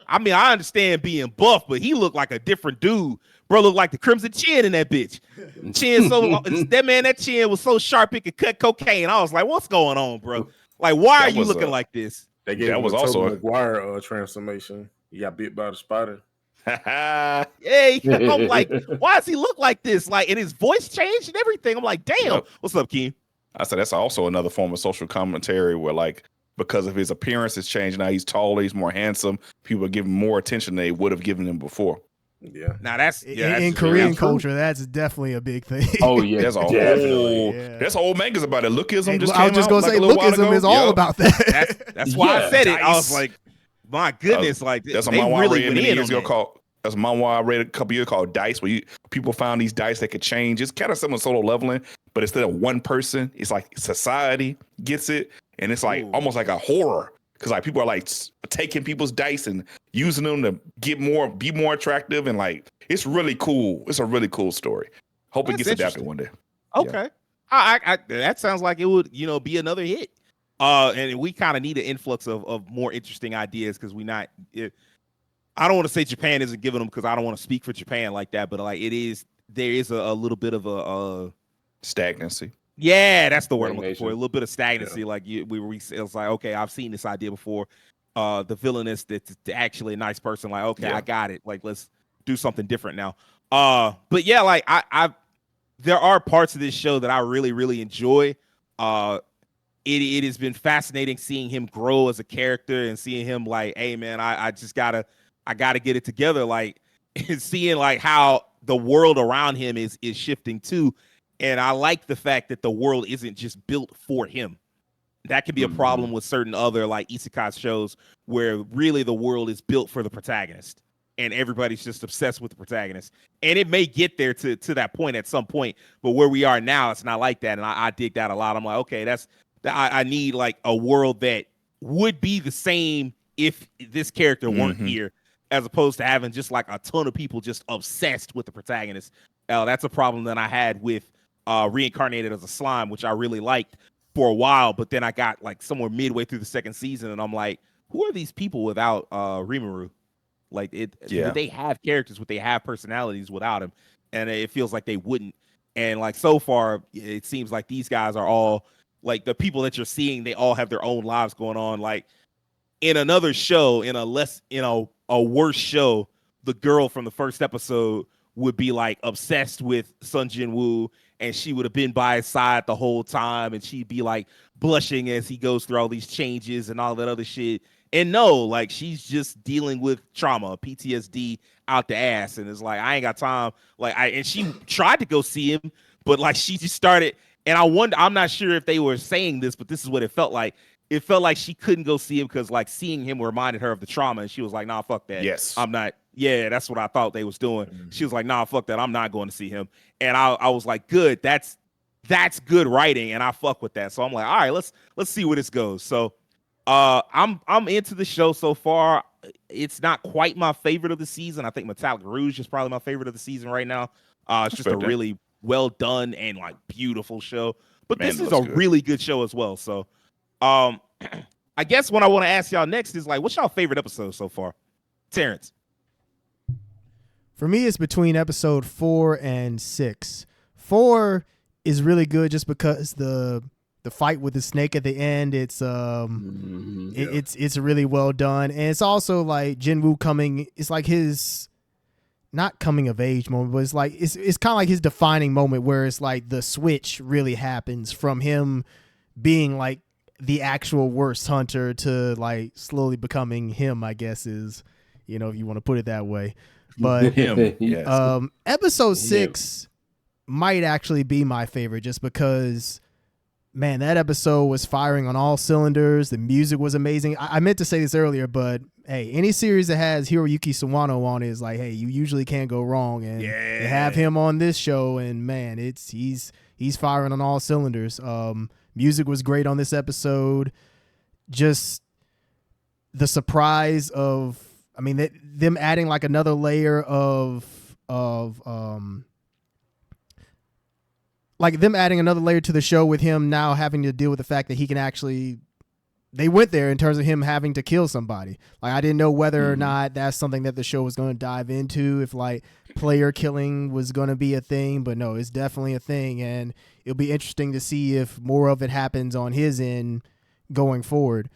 I mean, I understand being buff, but he looked like a different dude. Bro looked like the Crimson Chin in that bitch. That chin was so sharp it could cut cocaine. I was like, what's going on, bro? Like, why are you looking like this? They gave him also a Maguire transformation. He got bit by the spider. Yeah, I'm like, why does he look like this? Like, and his voice changed and everything. I'm like, damn. What's up, Keem? I said that's also another form of social commentary where like because of his appearance has changed. Now he's taller, he's more handsome. People are giving more attention than they would have given him before. Yeah. Now that's in Korean culture, that's definitely a big thing. Oh yeah, There's a whole there's whole mangas about it. Lookism just I was came just out gonna like say a little while lookism ago. is all about that. That's why I said it. I was Dice. like, my goodness, like That's a they manhwa I really read went many in years on ago that. called. That's a manhwa I read a couple years called Dice, where people found these dice that could change. It's kind of similar to solo leveling, but instead of one person, it's like society gets it, and it's like almost like a horror because like people are like taking people's dice and using them to be more attractive, and like it's really cool. It's a really cool story. Hope it gets adapted one day. Okay, I that sounds like it would be another hit. And we kind of need an influx of more interesting ideas because I don't want to say Japan isn't giving them because I don't want to speak for Japan like that, but like there is a little bit of a stagnancy. Yeah, that's the word I'm looking for. A little bit of stagnancy. Yeah. Like it was like, okay, I've seen this idea before. The villainess that's actually a nice person. Like, okay, I got it. Like, let's do something different now. But yeah, like there are parts of this show that I really, really enjoy. It has been fascinating seeing him grow as a character and seeing him like, hey man, I just gotta get it together. Like, and seeing like how the world around him is shifting too. And I like the fact that the world isn't just built for him. That could be a problem with certain other like isekai shows where really the world is built for the protagonist and everybody's just obsessed with the protagonist. And it may get there to that point at some point, but where we are now, it's not like that. And I dig that a lot. I'm like, okay, I need like a world that would be the same if this character weren't here, as opposed to having just like a ton of people just obsessed with the protagonist. That's a problem that I had with Reincarnated as a Slime, which I really liked for a while, but then I got like somewhere midway through the second season and I'm like, who are these people without Rimuru? Like would they have characters, would they have personalities without him? And it feels like they wouldn't. And like so far, it seems like these guys are all like the people that you're seeing, they all have their own lives going on. Like in another show, in a worse show, the girl from the first episode would be like obsessed with Sun Jin-woo and she would have been by his side the whole time and she'd be like blushing as he goes through all these changes and all that other shit. And no, like she's just dealing with trauma, PTSD out the ass. And it's like, I ain't got time. And she tried to go see him, but like she just started. And I'm not sure if they were saying this, but this is what it felt like. It felt like she couldn't go see him because like seeing him reminded her of the trauma. And she was like, nah, fuck that. Yes. I'm not. Yeah, that's what I thought they was doing. She was like, nah, fuck that. I'm not going to see him. And I was like, good. That's good writing. And I fuck with that. So I'm like, all right, let's see where this goes. So I'm into the show so far. It's not quite my favorite of the season. I think Metallic Rouge is probably my favorite of the season right now. It's just a really well done and like beautiful show. But this is a really good show as well. So I guess what I want to ask y'all next is like, what's y'all favorite episode so far? Terrence. For me, it's between episode 4 and 6. 4 is really good just because the fight with the snake at the end, it's it's really well done. And it's also like Jinwoo coming, it's like his not coming of age moment, but it's like it's kind of like his defining moment where it's like the switch really happens from him being like the actual worst hunter to like slowly becoming him, I guess is, if you want to put it that way. But episode 6 might actually be my favorite just because, man, that episode was firing on all cylinders. The music was amazing. I meant to say this earlier, but hey, any series that has Hiroyuki Sawano on it is like, hey, you usually can't go wrong. And they have him on this show, and man, he's firing on all cylinders. Music was great on this episode. Just the surprise of, I mean, them adding like another layer of like them adding another layer to the show with him now having to deal with the fact that he can actually, they went there in terms of him having to kill somebody. Like, I didn't know whether or not that's something that the show was going to dive into, if like player killing was going to be a thing, but no, it's definitely a thing. And it'll be interesting to see if more of it happens on his end going forward.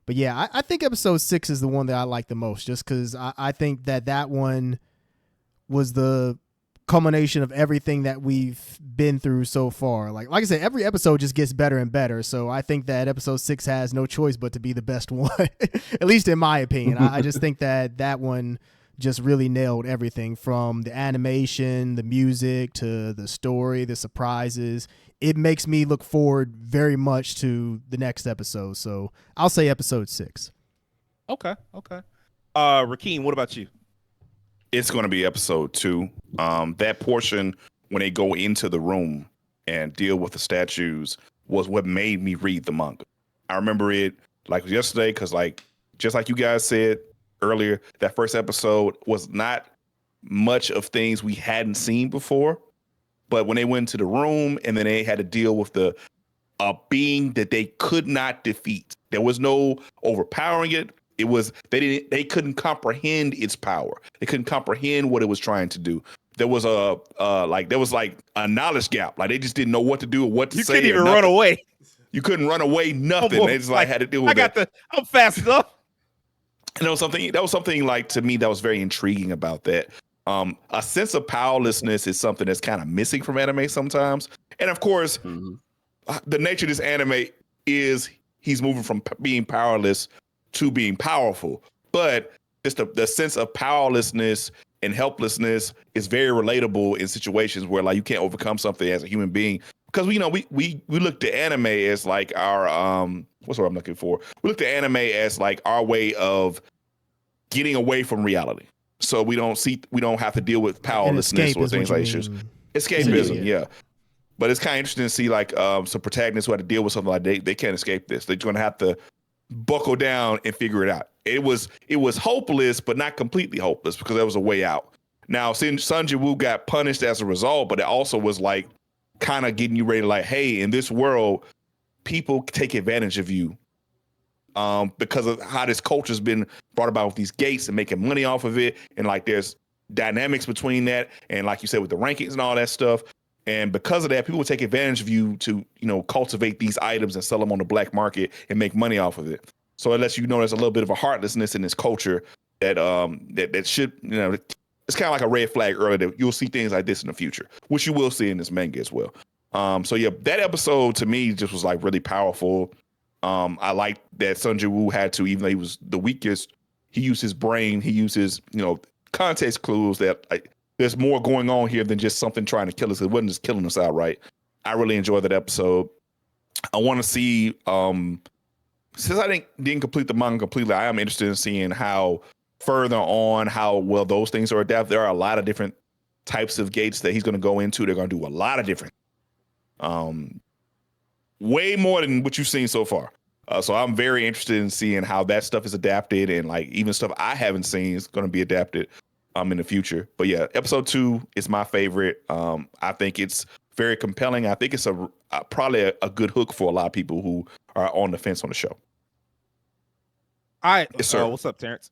But yeah, I think episode 6 is the one that I like the most, just because I think that one was the culmination of everything that we've been through so far. Like I said, every episode just gets better and better. So I think that episode 6 has no choice but to be the best one, at least in my opinion. I just think that one just really nailed everything from the animation, the music, to the story, the surprises. It makes me look forward very much to the next episode. So I'll say episode 6. Okay. Rakeem, what about you? It's going to be episode 2. That portion when they go into the room and deal with the statues was what made me read the manga. I remember it like yesterday because, like, just like you guys said earlier, that first episode was not much of things we hadn't seen before. But when they went into the room and then they had to deal with the being that they could not defeat, there was no overpowering it. It was they couldn't comprehend its power. They couldn't comprehend what it was trying to do. There was a knowledge gap. Like they just didn't know what to do or what to say. You couldn't even run away. You couldn't run away. Nothing. They just had to deal with it. I'm fast enough. And that was something like to me that was very intriguing about that. A sense of powerlessness is something that's kind of missing from anime sometimes. And of course, the nature of this anime is he's moving from being powerless to being powerful, but just the sense of powerlessness and helplessness is very relatable in situations where like you can't overcome something as a human being, because we look at anime as like our what's the word I'm looking for? We look at anime as like our way of getting away from reality, so we don't have to deal with powerlessness or things like issues. Escapism, yeah. But it's kind of interesting to see like some protagonists who had to deal with something like they can't escape this. They're going to have to buckle down and figure it out. It was hopeless, but not completely hopeless because there was a way out. Now, Sun Jiwoo got punished as a result, but it also was like kind of getting you ready to like, hey, in this world, people take advantage of you because of how this culture's been brought about with these gates and making money off of it. And like there's dynamics between that. And like you said, with the rankings and all that stuff. And because of that, people will take advantage of you to, cultivate these items and sell them on the black market and make money off of it. So it lets you know there's a little bit of a heartlessness in this culture that that should, it's kind of like a red flag earlier that you'll see things like this in the future, which you will see in this manga as well. So yeah, that episode to me just was like really powerful. I like that Sun Jiwoo had to, even though he was the weakest, he used his brain, he used his, context clues that like, there's more going on here than just something trying to kill us. It wasn't just killing us outright. I really enjoyed that episode. I want to see, since I didn't complete the manga completely, I am interested in seeing how further on, how well those things are adapted. There are a lot of different types of gates that he's going to go into. They're going to do a lot of different, way more than what you've seen so far. So I'm very interested in seeing how that stuff is adapted, and like even stuff I haven't seen is going to be adapted in the future. But yeah, episode 2 is my favorite. I think it's very compelling. I think it's probably a good hook for a lot of people who are on the fence on the show. All right. Yes, sir. What's up, Terrence?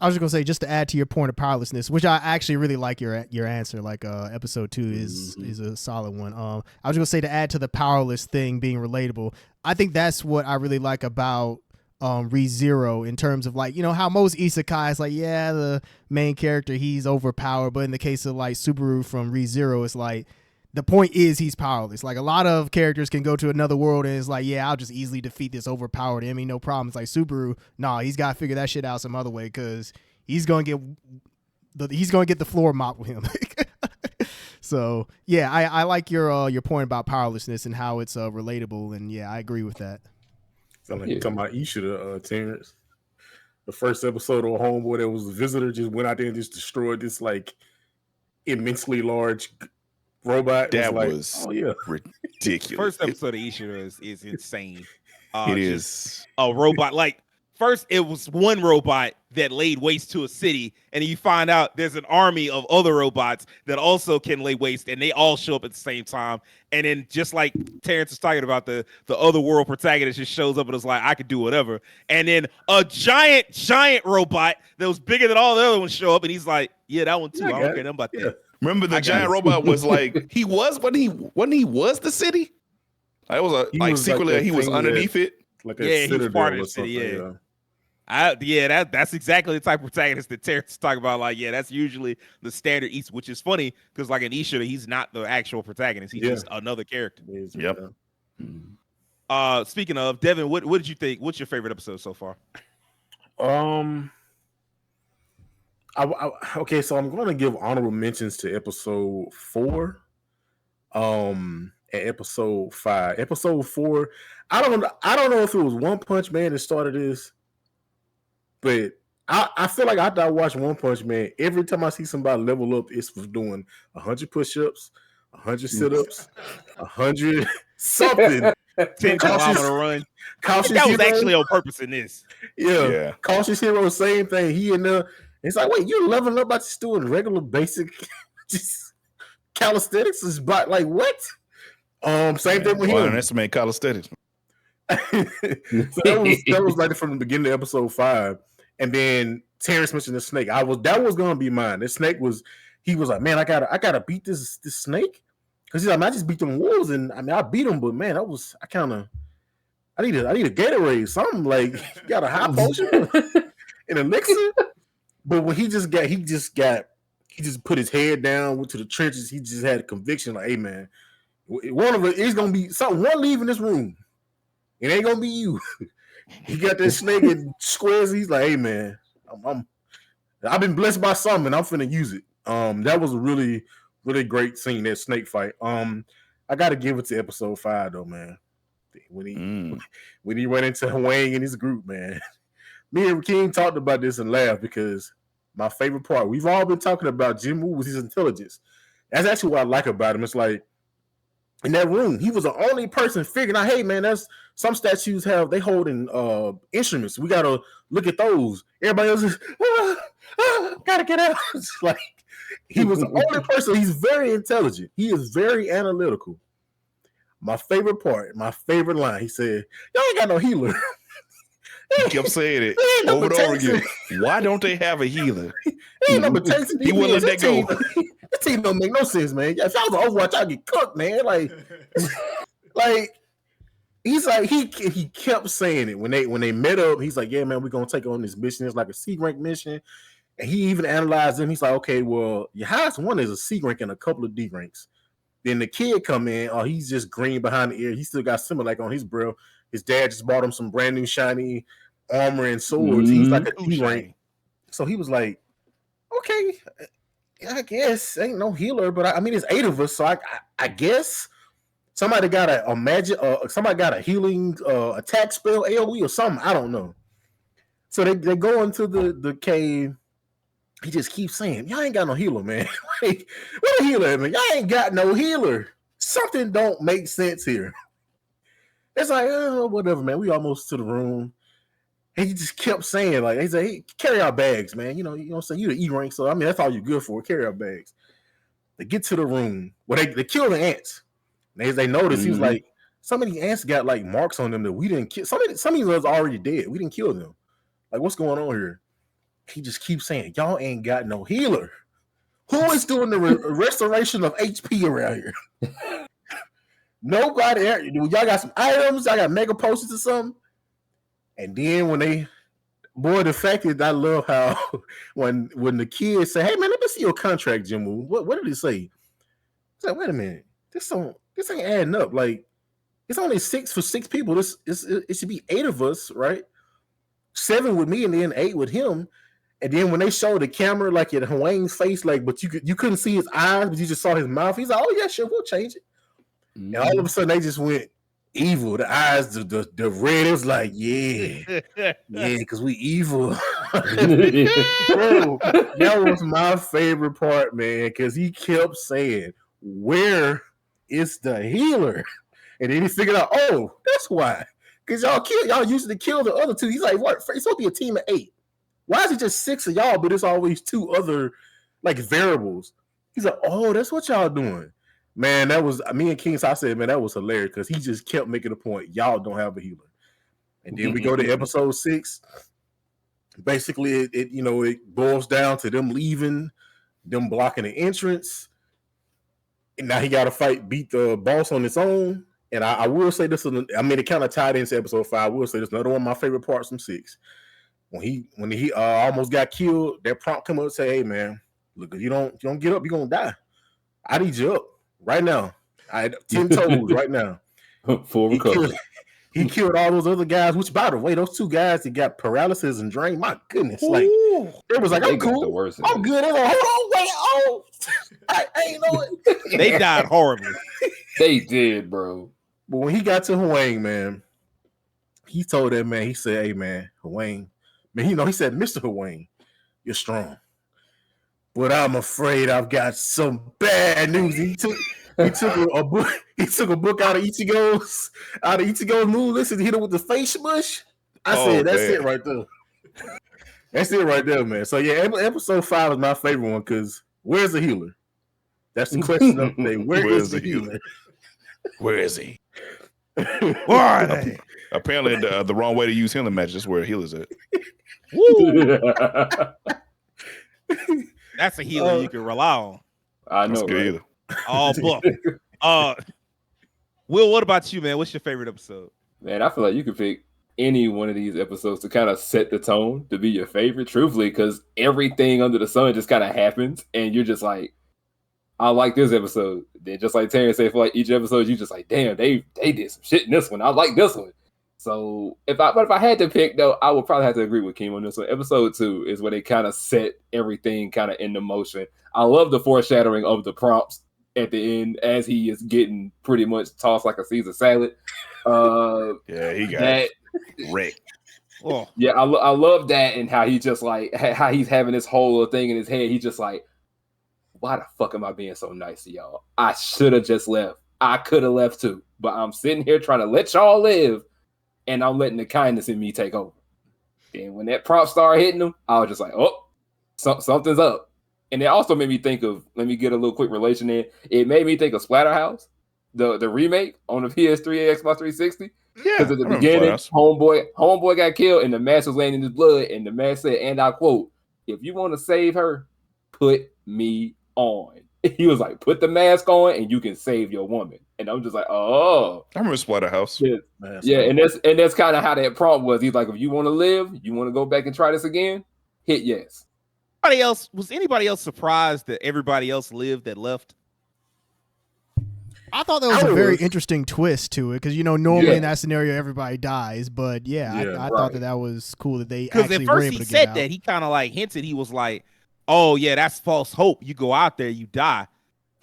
I was just gonna say, just to add to your point of powerlessness, which I actually really like your answer. Like episode 2 is a solid one. I was gonna say, to add to the powerless thing being relatable, I think that's what I really like about ReZero, in terms of like, how most isekais, like, yeah, the main character, he's overpowered, but in the case of like Subaru from ReZero, it's like the point is he's powerless. Like a lot of characters can go to another world and it's like, yeah, I'll just easily defeat this overpowered enemy, no problem. It's like Subaru, nah, he's got to figure that shit out some other way, because he's gonna get the floor mopped with him. So yeah, I like your point about powerlessness and how it's relatable, and yeah, I agree with that. Sound like you're talking about Ishida, Terrence. The first episode of Homeboy, that was a visitor, just went out there and just destroyed this like immensely large robot. That was ridiculous. First episode of Ishida is insane. It is a robot. Like first, it was one robot that laid waste to a city, and you find out there's an army of other robots that also can lay waste, and they all show up at the same time. And then, just like Terrence is talking about, the other world protagonist just shows up and is like, I could do whatever. And then a giant robot that was bigger than all the other ones show up, and he's like, yeah, that one too. I don't care nothing about that. Remember the giant robot was like, he was the city. It was secretly he was underneath it. Like a he was part of the city. Yeah. That's exactly the type of protagonist that Terrence is talking about. Like, yeah, that's usually the standard East, which is funny because like in Isha, he's not the actual protagonist. He's just another character. Yep. Speaking of, Devin, what did you think? What's your favorite episode so far? Okay, so I'm going to give honorable mentions to episode 4, and episode 5. Episode 4, I don't know if it was One Punch Man that started this, but I feel like after I watch One Punch Man, every time I see somebody level up, it's for doing 100 push-ups, 100 sit-ups, 100 something. 10-kilometer run. Cautious that was Hero. Actually on purpose in this. Yeah. Cautious Hero, same thing. He in there. It's like, wait, you leveling up by just doing regular basic just calisthenics? Is like what? Same thing with him. Underestimate calisthenics. So that was like from the beginning of episode 5. And then Terrence mentioned the snake. That was gonna be mine. The snake he was like, man, I gotta beat this snake. Because he's like, I just beat them wolves, and I mean I beat them, but man, I need a Gatorade, something like you got a high potion, an elixir. But when he just put his head down, went to the trenches. He just had a conviction, like, hey man, one of it is gonna be something. One leaving this room, it ain't gonna be you. He got that snake and squares. He's like, hey man, I've been blessed by something. I'm finna use it. That was a really, really great scene, that snake fight. I gotta give it to episode 5 though, man. When he went into Wang and his group, man. Me and King talked about this and laughed because my favorite part, we've all been talking about Jim Woo with his intelligence. That's actually what I like about him. It's like in that room, he was the only person figuring out, hey man, that's some statues they holding instruments. We gotta look at those. Everybody else is gotta get out. It's like he was the only person. He's very intelligent. He is very analytical. My favorite part, my favorite line, he said, y'all ain't got no healer. He kept saying it over and over again. Why don't they have a healer? He wouldn't let that go. That team don't make no sense, man. If y'all was Overwatch, y'all get cooked, man. Like he's like he kept saying it when they met up. He's like, yeah, man, we're gonna take on this mission. It's like a C rank mission, and he even analyzed them. He's like, okay, well, your highest one is a C rank and a couple of D ranks. Then the kid come in, he's just green behind the ear. He still got Similac on his bro. His dad just bought him some brand new shiny armor and swords. He's like a D rank. So he was like, okay, I guess ain't no healer, but I mean it's 8 of us, so I guess somebody got a magic, somebody got a healing attack spell AoE or something. I don't know. So they go into the cave. He just keeps saying, y'all ain't got no healer, man. Like, what a healer, man? Y'all ain't got no healer. Something don't make sense here. It's like, whatever, man. We almost to the room. And he just kept saying, like, he said, hey, carry our bags, man. You know what I'm saying? You the E rank, so I mean that's all you're good for. Carry our bags. They get to the room. Well, they kill the ants. And as they notice, he was like, some of the ants got like marks on them that we didn't kill. Some of these are already dead. We didn't kill them. Like, what's going on here? He just keeps saying, y'all ain't got no healer. Who is doing the restoration of HP around here? Nobody. Y'all got some items. Y'all got mega potions or something. And then the fact is, I love how when the kids say, hey man, let me see your contract, Jim Woo. What did he say? It's like, wait a minute. This ain't adding up. Like, it's only 6 for 6 people. It should be 8 of us, right? 7 with me and then 8 with him. And then when they showed the camera, like at Hwang's face, like, but you couldn't see his eyes, but you just saw his mouth. He's like, oh yeah, sure, we'll change it. And all of a sudden they just went evil. The eyes, the red. It was like, yeah, because we evil. Bro, that was my favorite part, man, because he kept saying, where is the healer? And then he figured out, oh, that's why. Because y'all used to kill the other 2. He's like, what? It's supposed to be a team of 8. Why is it just 6 of y'all, but it's always 2 other like variables? He's like, oh, that's what y'all doing. Man, that was me and King. So I said, man, that was hilarious because he just kept making a point. Y'all don't have a healer. And then we go to episode 6. Basically, it boils down to them leaving, them blocking the entrance. And now he got to beat the boss on its own. And I will say this, it kind of tied into episode 5. I will say this, another one of my favorite parts from 6. when he almost got killed, that prompt come up and say, "Hey man, look, if you don't get up, you're gonna die. I need you up right now. I had 10 toes right now." Full recovery. He killed all those other guys, which, by the way, those 2 guys that got paralysis and drain, my goodness. Like, it was like, I'm cool. I'm good. They're like, hold on, wait, I ain't know it. They died horribly. They did, bro. But when he got to Huang, man, he told that man, he said, "Hey, man, Huang, man, he said, Mr. Huang, you're strong. But I'm afraid I've got some bad news." He took a book. He took a book out of Ichigo's moon. Listen, hit him with the face smush. I said, "That's it right there. That's it right there, man." So yeah, episode 5 is my favorite one because where's the healer? That's the question of the day. Where is the healer? Where is he? Where are they? Apparently, the wrong way to use healing magic is where healer's at. That's a healer you can rely on. I know, right? Oh, book. Will, what about you, man? What's your favorite episode? Man, I feel like you could pick any one of these episodes to kind of set the tone to be your favorite, truthfully, because everything under the sun just kind of happens, and you're just like, I like this episode. Then just like Terrence said, for like each episode, you just like, damn, they did some shit in this one. I like this one. So if I had to pick though, I would probably have to agree with Kim on this one. Episode 2 is where they kind of set everything kind of into motion. I love the foreshadowing of the prompts at the end as he is getting pretty much tossed like a Caesar salad. Yeah, he got wrecked. Oh. Yeah, I love that, and how he just like how he's having this whole thing in his head. He's just like, why the fuck am I being so nice to y'all? I should have just left. I could have left too, but I'm sitting here trying to let y'all live, and I'm letting the kindness in me take over. And when that prompt started hitting him, I was just like, oh, something's up. And it also made me think of, let me get a little quick relation in. It made me think of Splatterhouse, the remake on the PS3 and Xbox 360. Yeah, because at the beginning, homeboy got killed, and the mask was laying in his blood, and the mask said, and I quote, "If you want to save her, put me on." He was like, "Put the mask on, and you can save your woman." And I'm just like, oh, I remember Splatterhouse. Yeah, and that's kind of how that prompt was. He's like, if you want to live, you want to go back and try this again, hit yes. Was anybody else surprised that everybody else lived that left? I thought that was a very interesting twist to it because, normally in that scenario, everybody dies. But I thought that was cool that they actually were able to get out. Because at first he said that. He kind of like hinted, he was like, oh, yeah, that's false hope. You go out there, you die.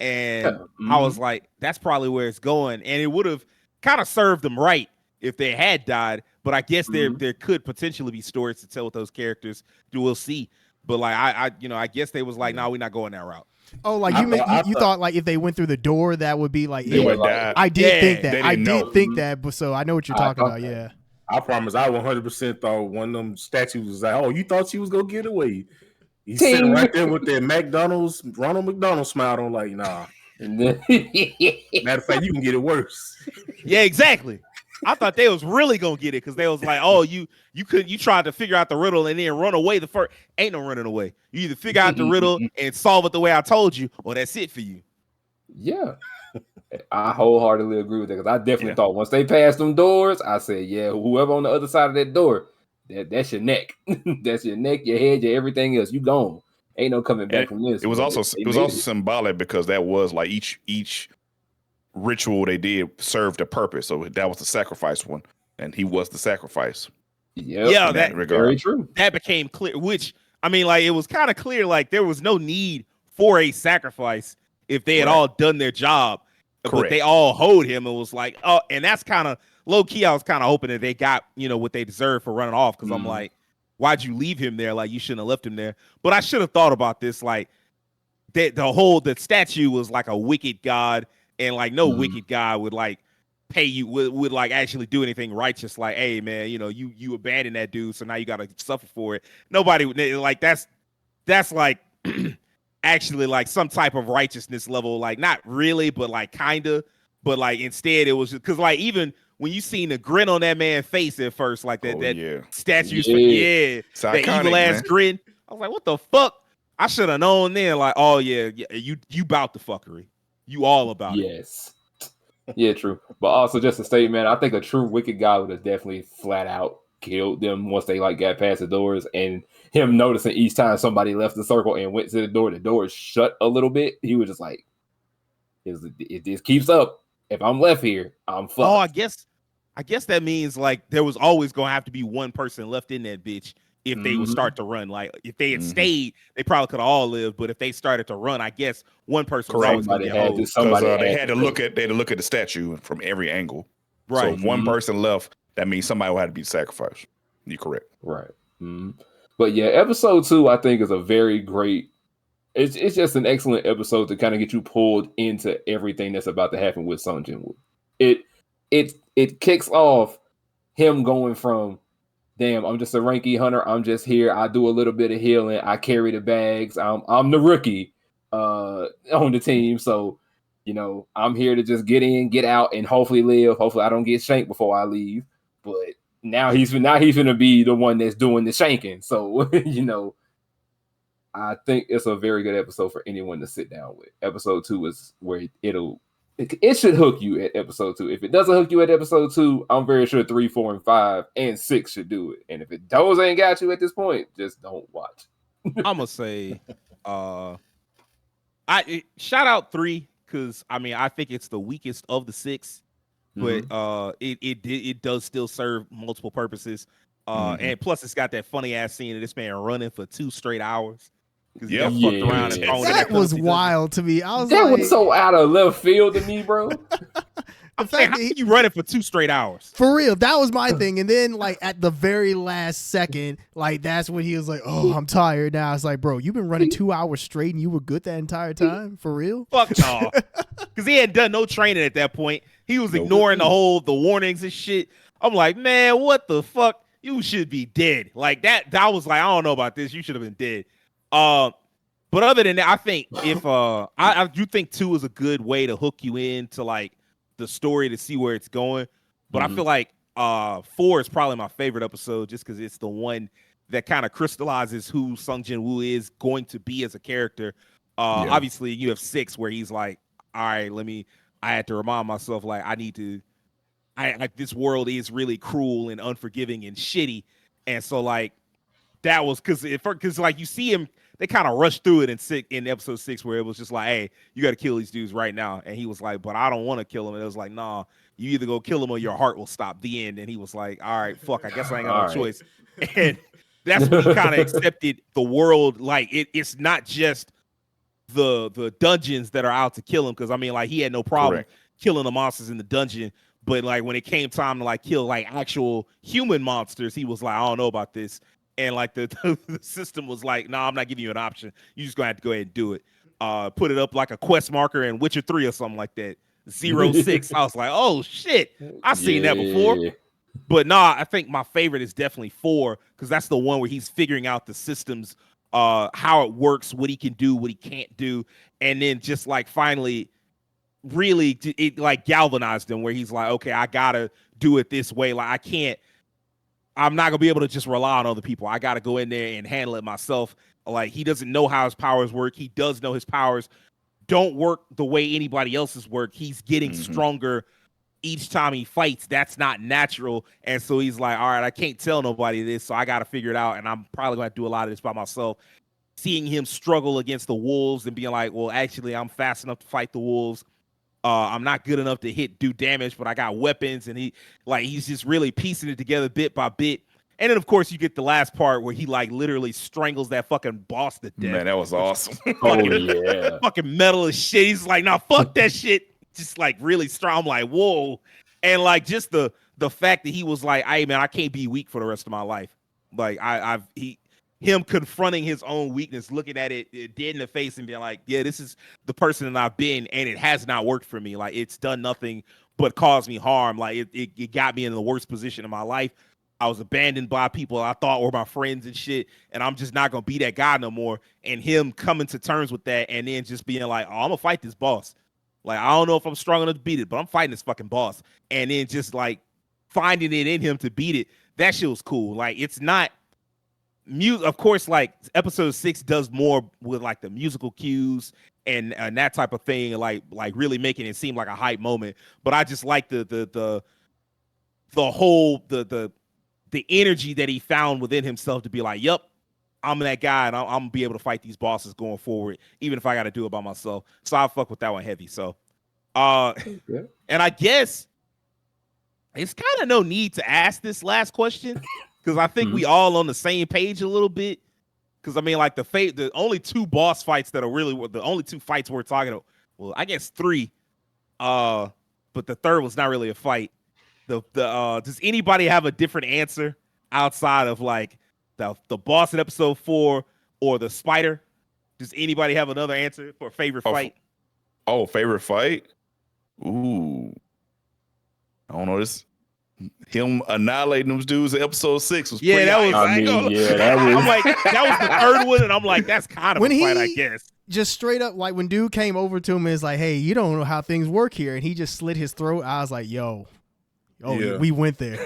And I was like, that's probably where it's going. And it would have kind of served them right if they had died. But I guess there could potentially be stories to tell with those characters. We'll see. But like I guess they was like, no, we're not going that route. Oh, like you thought like if they went through the door, that would be like they would die. I did think that. Think that, but so I know what you're talking about. Yeah. I promise I 100% thought one of them statues was like, oh, you thought she was gonna get away. He's sitting right there with that Ronald McDonald smile on, like, nah. Matter of fact, you can get it worse. Yeah, exactly. I thought they was really gonna get it because they was like, oh, you tried to figure out the riddle and then run away. The first ain't no running away. You either figure out the riddle and solve it the way I told you, or that's it for you. Yeah, I wholeheartedly agree with that because I definitely thought once they passed them doors, I said, yeah, whoever on the other side of that door, that's your neck. That's your neck, your head, your everything else. You gone. Ain't no coming back from this. It was also symbolic because that was like each ritual they did served a purpose. So that was the sacrifice one, and he was the sacrifice. Yeah, that very true. That became clear. Which I mean, like it was kind of clear, like there was no need for a sacrifice if they had all done their job. Correct. But they all hoed him and was like, oh, and that's kind of low key. I was kind of hoping that they got what they deserved for running off because I'm like, why'd you leave him there? Like you shouldn't have left him there. But I should have thought about this. Like the statue was like a wicked god. And like no wicked guy would like pay you would like actually do anything righteous. Like, hey man, you abandoned that dude, so now you gotta suffer for it. Nobody would like that's like actually like some type of righteousness level. Like not really, but like kinda. But like instead it was just because like even when you seen the grin on that man's face at first, like that statue, that evil ass grin. I was like, what the fuck? I should have known then. Like, oh yeah, you bout the fuckery. You all about it. Yes. Yeah, true. But also just a statement, I think a true wicked guy would have definitely flat out killed them once they like got past the doors, and him noticing each time somebody left the circle and went to the door is shut a little bit. He was just like, if this keeps up, if I'm left here, I'm fucked. Oh, I guess that means like there was always gonna have to be one person left in that bitch if they would start to run. Like if they had stayed, they probably could have all lived. But if they started to run, I guess one person was always gonna get hold. Because they had to look at the statue from every angle. Right. So if one person left, that means somebody would have to be sacrificed. You're correct. Right. But yeah, episode 2 I think is a very great. It's just an excellent episode to kind of get you pulled into everything that's about to happen with Sung Jin-woo. It kicks off him going from, damn, I'm just a ranky hunter. I'm just here. I do a little bit of healing. I carry the bags. I'm the rookie on the team. So, you know, I'm here to just get in, get out, and hopefully live. Hopefully I don't get shanked before I leave. But now he's going to be the one that's doing the shanking. So, you know, I think it's a very good episode for anyone to sit down with. Episode 2 is where it should hook you at episode 2. If it doesn't hook you at episode 2, I'm very sure 3, 4, and 5, and 6 should do it. And if those ain't got you at this point, just don't watch. I'm gonna say, shout out 3 because I mean I think it's the weakest of the 6, but it does still serve multiple purposes. And plus it's got that funny ass scene of this man running for 2 straight hours. Yeah, fucked around and that was wild to me. I was that was so out of left field to me, bro. The fact that you running for 2 straight hours. For real, that was my thing. And then, like, at the very last second, like, that's when he was like, "Oh, I'm tired now." It's like, bro, you've been running 2 hours straight and you were good that entire time? For real? Fuck no. Because he hadn't done no training at that point. He was ignoring the warnings and shit. I'm like, man, what the fuck? You should be dead. Like, that was like, I don't know about this. You should have been dead. But other than that, I think if I do think 2 is a good way to hook you into like the story to see where it's going. But I feel like 4 is probably my favorite episode just because it's the one that kind of crystallizes who Sung Jin-woo is going to be as a character. Obviously, you have 6 where he's like, all right, I had to remind myself like this world is really cruel and unforgiving and shitty. And so like that was because like you see him, they kind of rushed through it in episode 6 where it was just like, hey, you got to kill these dudes right now. And he was like, but I don't want to kill them. And it was like, nah, you either go kill them or your heart will stop. The end. And he was like, all right, fuck, I guess I ain't got no choice. And that's when he kind of accepted the world. Like it's not just the dungeons that are out to kill him. Cause I mean, like he had no problem killing the monsters in the dungeon. But like when it came time to like kill like actual human monsters, he was like, I don't know about this. And like the system was like, nah, I'm not giving you an option. You just gonna have to go ahead and do it. Put it up like a quest marker in Witcher 3 or something like that. 06. I was like, oh shit, I've seen that before. But nah, I think my favorite is definitely 4 because that's the one where he's figuring out the systems, how it works, what he can do, what he can't do, and then just like finally, really, it like galvanized him where he's like, okay, I gotta do it this way. Like I'm not gonna be able to just rely on other people. I gotta go in there and handle it myself. Like he doesn't know how his powers work. He does know his powers don't work the way anybody else's work. He's getting stronger each time he fights. That's not natural. And so he's like, all right, I can't tell nobody this, so I gotta figure it out. And I'm probably gonna do a lot of this by myself. Seeing him struggle against the wolves and being like, well, actually, I'm fast enough to fight the wolves. I'm not good enough to do damage, but I got weapons, and he's just really piecing it together bit by bit. And then of course you get the last part where he like literally strangles that fucking boss to death. Man, that was awesome. Fucking metal as shit. He's like, nah, fuck that shit. Just like really strong. I'm like, whoa. And like just the fact that he was like, hey man, I can't be weak for the rest of my life. Like him confronting his own weakness, looking at it dead in the face and being like, yeah, this is the person that I've been, and it has not worked for me. Like, it's done nothing but cause me harm. Like, it got me in the worst position of my life. I was abandoned by people I thought were my friends and shit, and I'm just not going to be that guy no more. And him coming to terms with that and then just being like, oh, I'm going to fight this boss. Like, I don't know if I'm strong enough to beat it, but I'm fighting this fucking boss. And then just, like, finding it in him to beat it, that shit was cool. Like, it's not... Of course, like episode 6 does more with like the musical cues and that type of thing, like really making it seem like a hype moment. But I just like the the energy that he found within himself to be like, yep, I'm that guy, and I'm gonna be able to fight these bosses going forward, even if I got to do it by myself. So I fuck with that one heavy. So, and I guess it's kind of no need to ask this last question because I think we all on the same page a little bit. Because I mean, like the only two boss fights that are really the only two fights we're talking about. Well, I guess three, but the third was not really a fight. Does anybody have a different answer outside of like the boss in episode 4 or the spider? Does anybody have another answer for a favorite fight? Favorite fight? Ooh, I don't know. This him annihilating those dudes in episode 6 was pretty that was. I'm like, that was the third one, and I'm like, that's kind of a fight, I guess. Just straight up, like when dude came over to him and is like, "Hey, you don't know how things work here," and he just slit his throat. I was like, "Yo." We went there.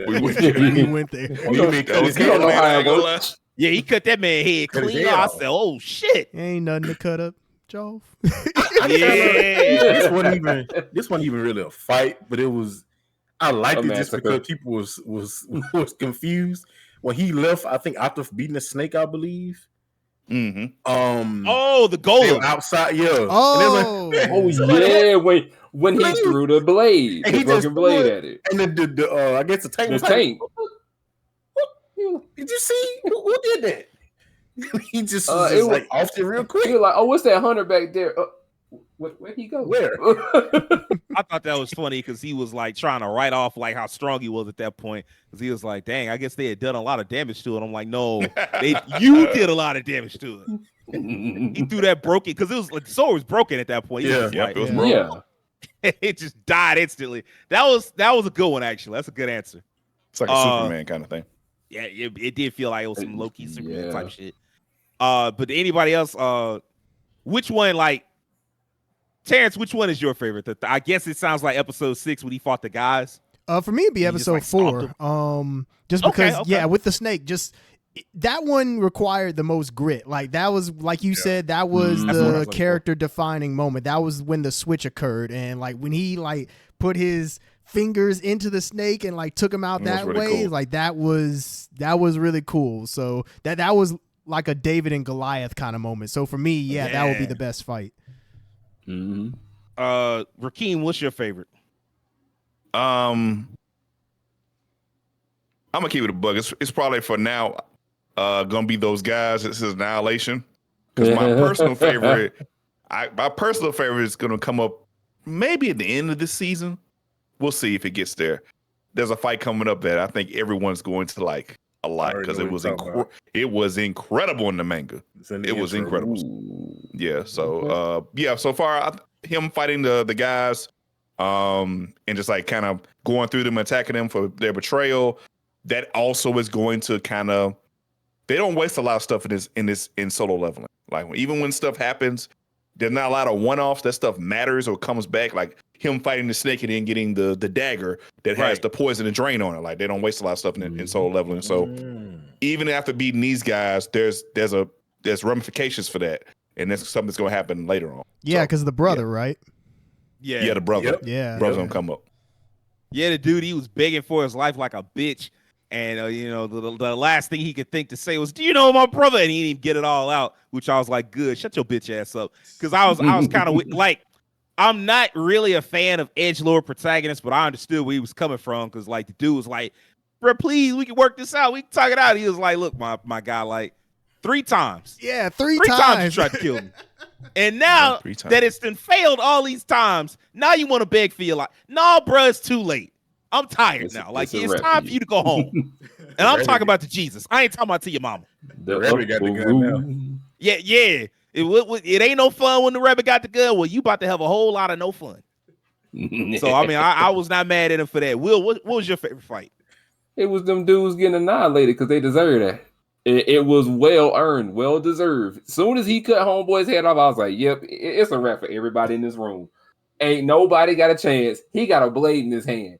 We went there. Yeah, he cut that man head clean off. I said, "Oh shit, ain't nothing to cut up, Joe." This wasn't even really a fight, but it was. I liked it just because people was confused when he left. I think after beating the snake, I believe. Mm-hmm. The golem outside, yeah. When he threw the blade, the broken blade at it, and then I guess the tank. Did you see who did that? He just was like off it real quick. He was like, "Oh, what's that hunter back there?" Where'd he go? Where? I thought that was funny because he was like trying to write off like how strong he was at that point. Because he was like, "Dang, I guess they had done a lot of damage to it." I'm like, "No, you did a lot of damage to it." He threw that broken because it was like the sword was broken at that point. It was broken. It just died instantly. That was a good one actually. That's a good answer. It's like a Superman kind of thing. Yeah, it did feel like it was some low key Superman type shit. But anybody else? Which one like? Terrence, which one is your favorite? I guess it sounds like episode 6 when he fought the guys. For me, it'd be episode 4. Just because, with the snake, just that one required the most grit. Like that was, like you said, that was the character defining moment. That was when the switch occurred, and like when he like put his fingers into the snake and like took him out that really way, cool. Like that was really cool. So that was like a David and Goliath kind of moment. So for me, that would be the best fight. Mm-hmm. Rakeem, what's your favorite? I'm gonna keep it a bug. It's probably for now gonna be those guys. This is Annihilation because my personal favorite is gonna come up maybe at the end of this season. We'll see if it gets there. There's a fight coming up that I think everyone's going to like a lot because it was incredible in the manga. It was incredible. Yeah. So so far him fighting the guys and just like kind of going through them, attacking them for their betrayal. That also is going to kind of, they don't waste a lot of stuff in solo leveling. Like even when stuff happens, there's not a lot of one-offs. That stuff matters or comes back. Like him fighting the snake and then getting the dagger that has the poison and drain on it. Like they don't waste a lot of stuff in solo leveling. So even after beating these guys, there's ramifications for that, and that's something that's going to happen later on. Yeah, because the brother, right? Yeah, the brother. Yep. Yeah, brother's gonna come up. Yeah, the dude, he was begging for his life like a bitch. And, the last thing he could think to say was, "Do you know my brother?" And he didn't even get it all out, which I was like, good, shut your bitch ass up. Because I was kind of like, I'm not really a fan of edgelord protagonists, but I understood where he was coming from. Because, like, the dude was like, "Bro, please, we can work this out. We can talk it out." He was like, "Look, my guy, like, 3 times. Yeah, three times you tried to kill me. And now that it's been failed all these times, now you want to beg for your life. No, bro, it's too late. I'm tired now. Like, it's time for you to go home." And I'm talking about to Jesus. I ain't talking about to your mama. The rabbit got the gun now. Yeah. It ain't no fun when the rabbit got the gun. Well, you about to have a whole lot of no fun. So, I mean, I was not mad at him for that. Will, what was your favorite fight? It was them dudes getting annihilated because they deserved that. It was well earned, well deserved. As soon as he cut homeboy's head off, I was like, yep, it's a wrap for everybody in this room. Ain't nobody got a chance. He got a blade in his hand.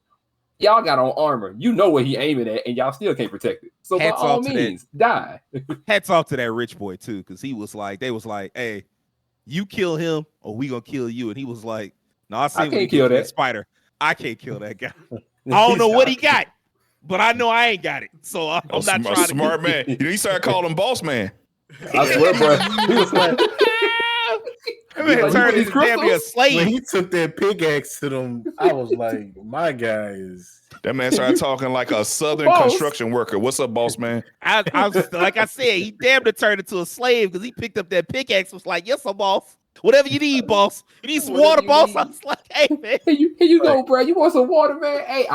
Y'all got on armor. You know what he aiming at, and y'all still can't protect it. So by all means, die. Hats off to that rich boy too, because he was like, they was like, "Hey, you kill him, or we gonna kill you." And he was like, "No, I can't kill that spider. I can't kill that guy. I don't know what he got, but I know I ain't got it. So I'm not trying to. Smart man. You started calling him boss man. I swear, bro. He was like, turned into damn near a slave. When he took that pickaxe to them, I was like, my guy is. That man started talking like a southern construction worker. What's up, boss man? I was like I said, he damn near turned into a slave because he picked up that pickaxe. Was like, yes, I'm boss. Whatever you need, boss. You need some water, boss. I was like, hey man, here you go, bro. You want some water, man? Hey,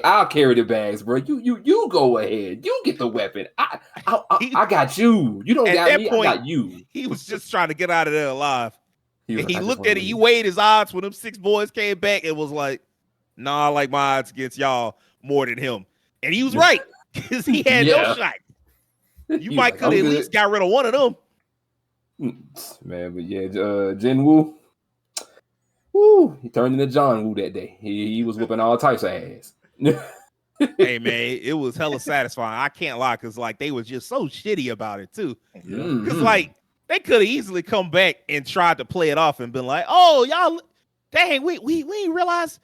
I'll carry the bags, bro. You go ahead. You get the weapon. I got you. You don't got me. I got you. He was just trying to get out of there alive. He looked at it. He leave. weighed his odds when them 6 boys came back. It was like, nah, I like my odds against y'all more than him. And he was right because he had no shot. You might could have at least got rid of one of them. Man, but yeah, Jin Woo. Woo, he turned into John Woo that day. He was whooping all types of ass. Hey man, it was hella satisfying. I can't lie, because like they was just so shitty about it too. Because like they could have easily come back and tried to play it off and been like, "Oh y'all, dang, we ain't realize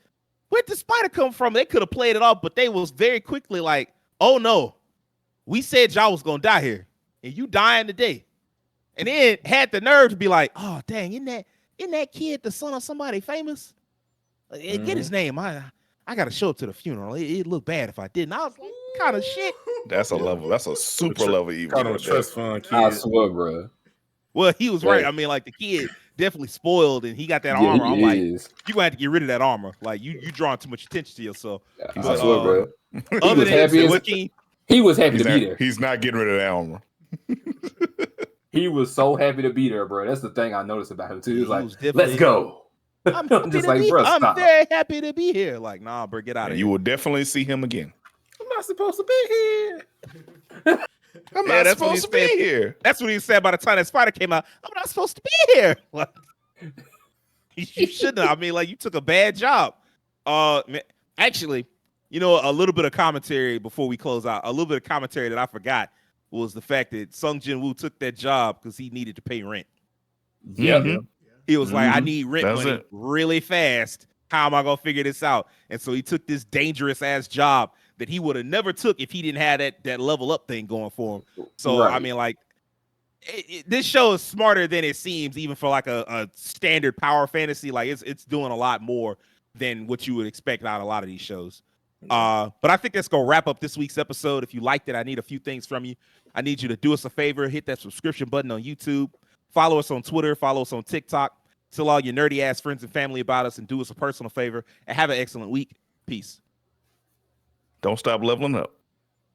where'd the spider come from." They could have played it off, but they was very quickly like, "Oh no, we said y'all was gonna die here, and you dying today." And then had the nerve to be like, "Oh dang, isn't that kid the son of somebody famous? Get his name. I gotta show up to the funeral. It'd look bad if I didn't." I was like, kind of shit. That's a level. That's a super level evil. Kind of a trust fund kid. I swear, bro. Well, he was right. I mean, like the kid definitely spoiled, and he got that armor. I'm like, you gonna have to get rid of that armor. Like you drawing too much attention to yourself. I swear, bro. Other than he was happy to be there. He's not getting rid of that armor. He was so happy to be there, bro. That's the thing I noticed about him too. He was like, "Let's go." I'm just like, bro, I'm very happy to be here. Like, nah, bro, get out of here. You will definitely see him again. I'm not supposed to be here. I'm not supposed to be here. That's what he said by the time that spider came out. I'm not supposed to be here. Like, you shouldn't. I mean, like, you took a bad job. Actually, you know, a little bit of commentary before we close out. A little bit of commentary that I forgot was the fact that Sung Jin Woo took that job because he needed to pay rent. Yeah. He was like, I need rent money really fast. How am I gonna figure this out? And so he took this dangerous ass job that he would have never took if he didn't have that level up thing going for him. So I mean, like, this show is smarter than it seems, even for like a standard power fantasy. Like it's doing a lot more than what you would expect out of a lot of these shows. But I think that's gonna wrap up this week's episode. If you liked it, I need a few things from you. I need you to do us a favor, hit that subscription button on YouTube, follow us on Twitter, follow us on TikTok, tell all your nerdy ass friends and family about us, and do us a personal favor, and have an excellent week. Peace. Don't stop leveling up.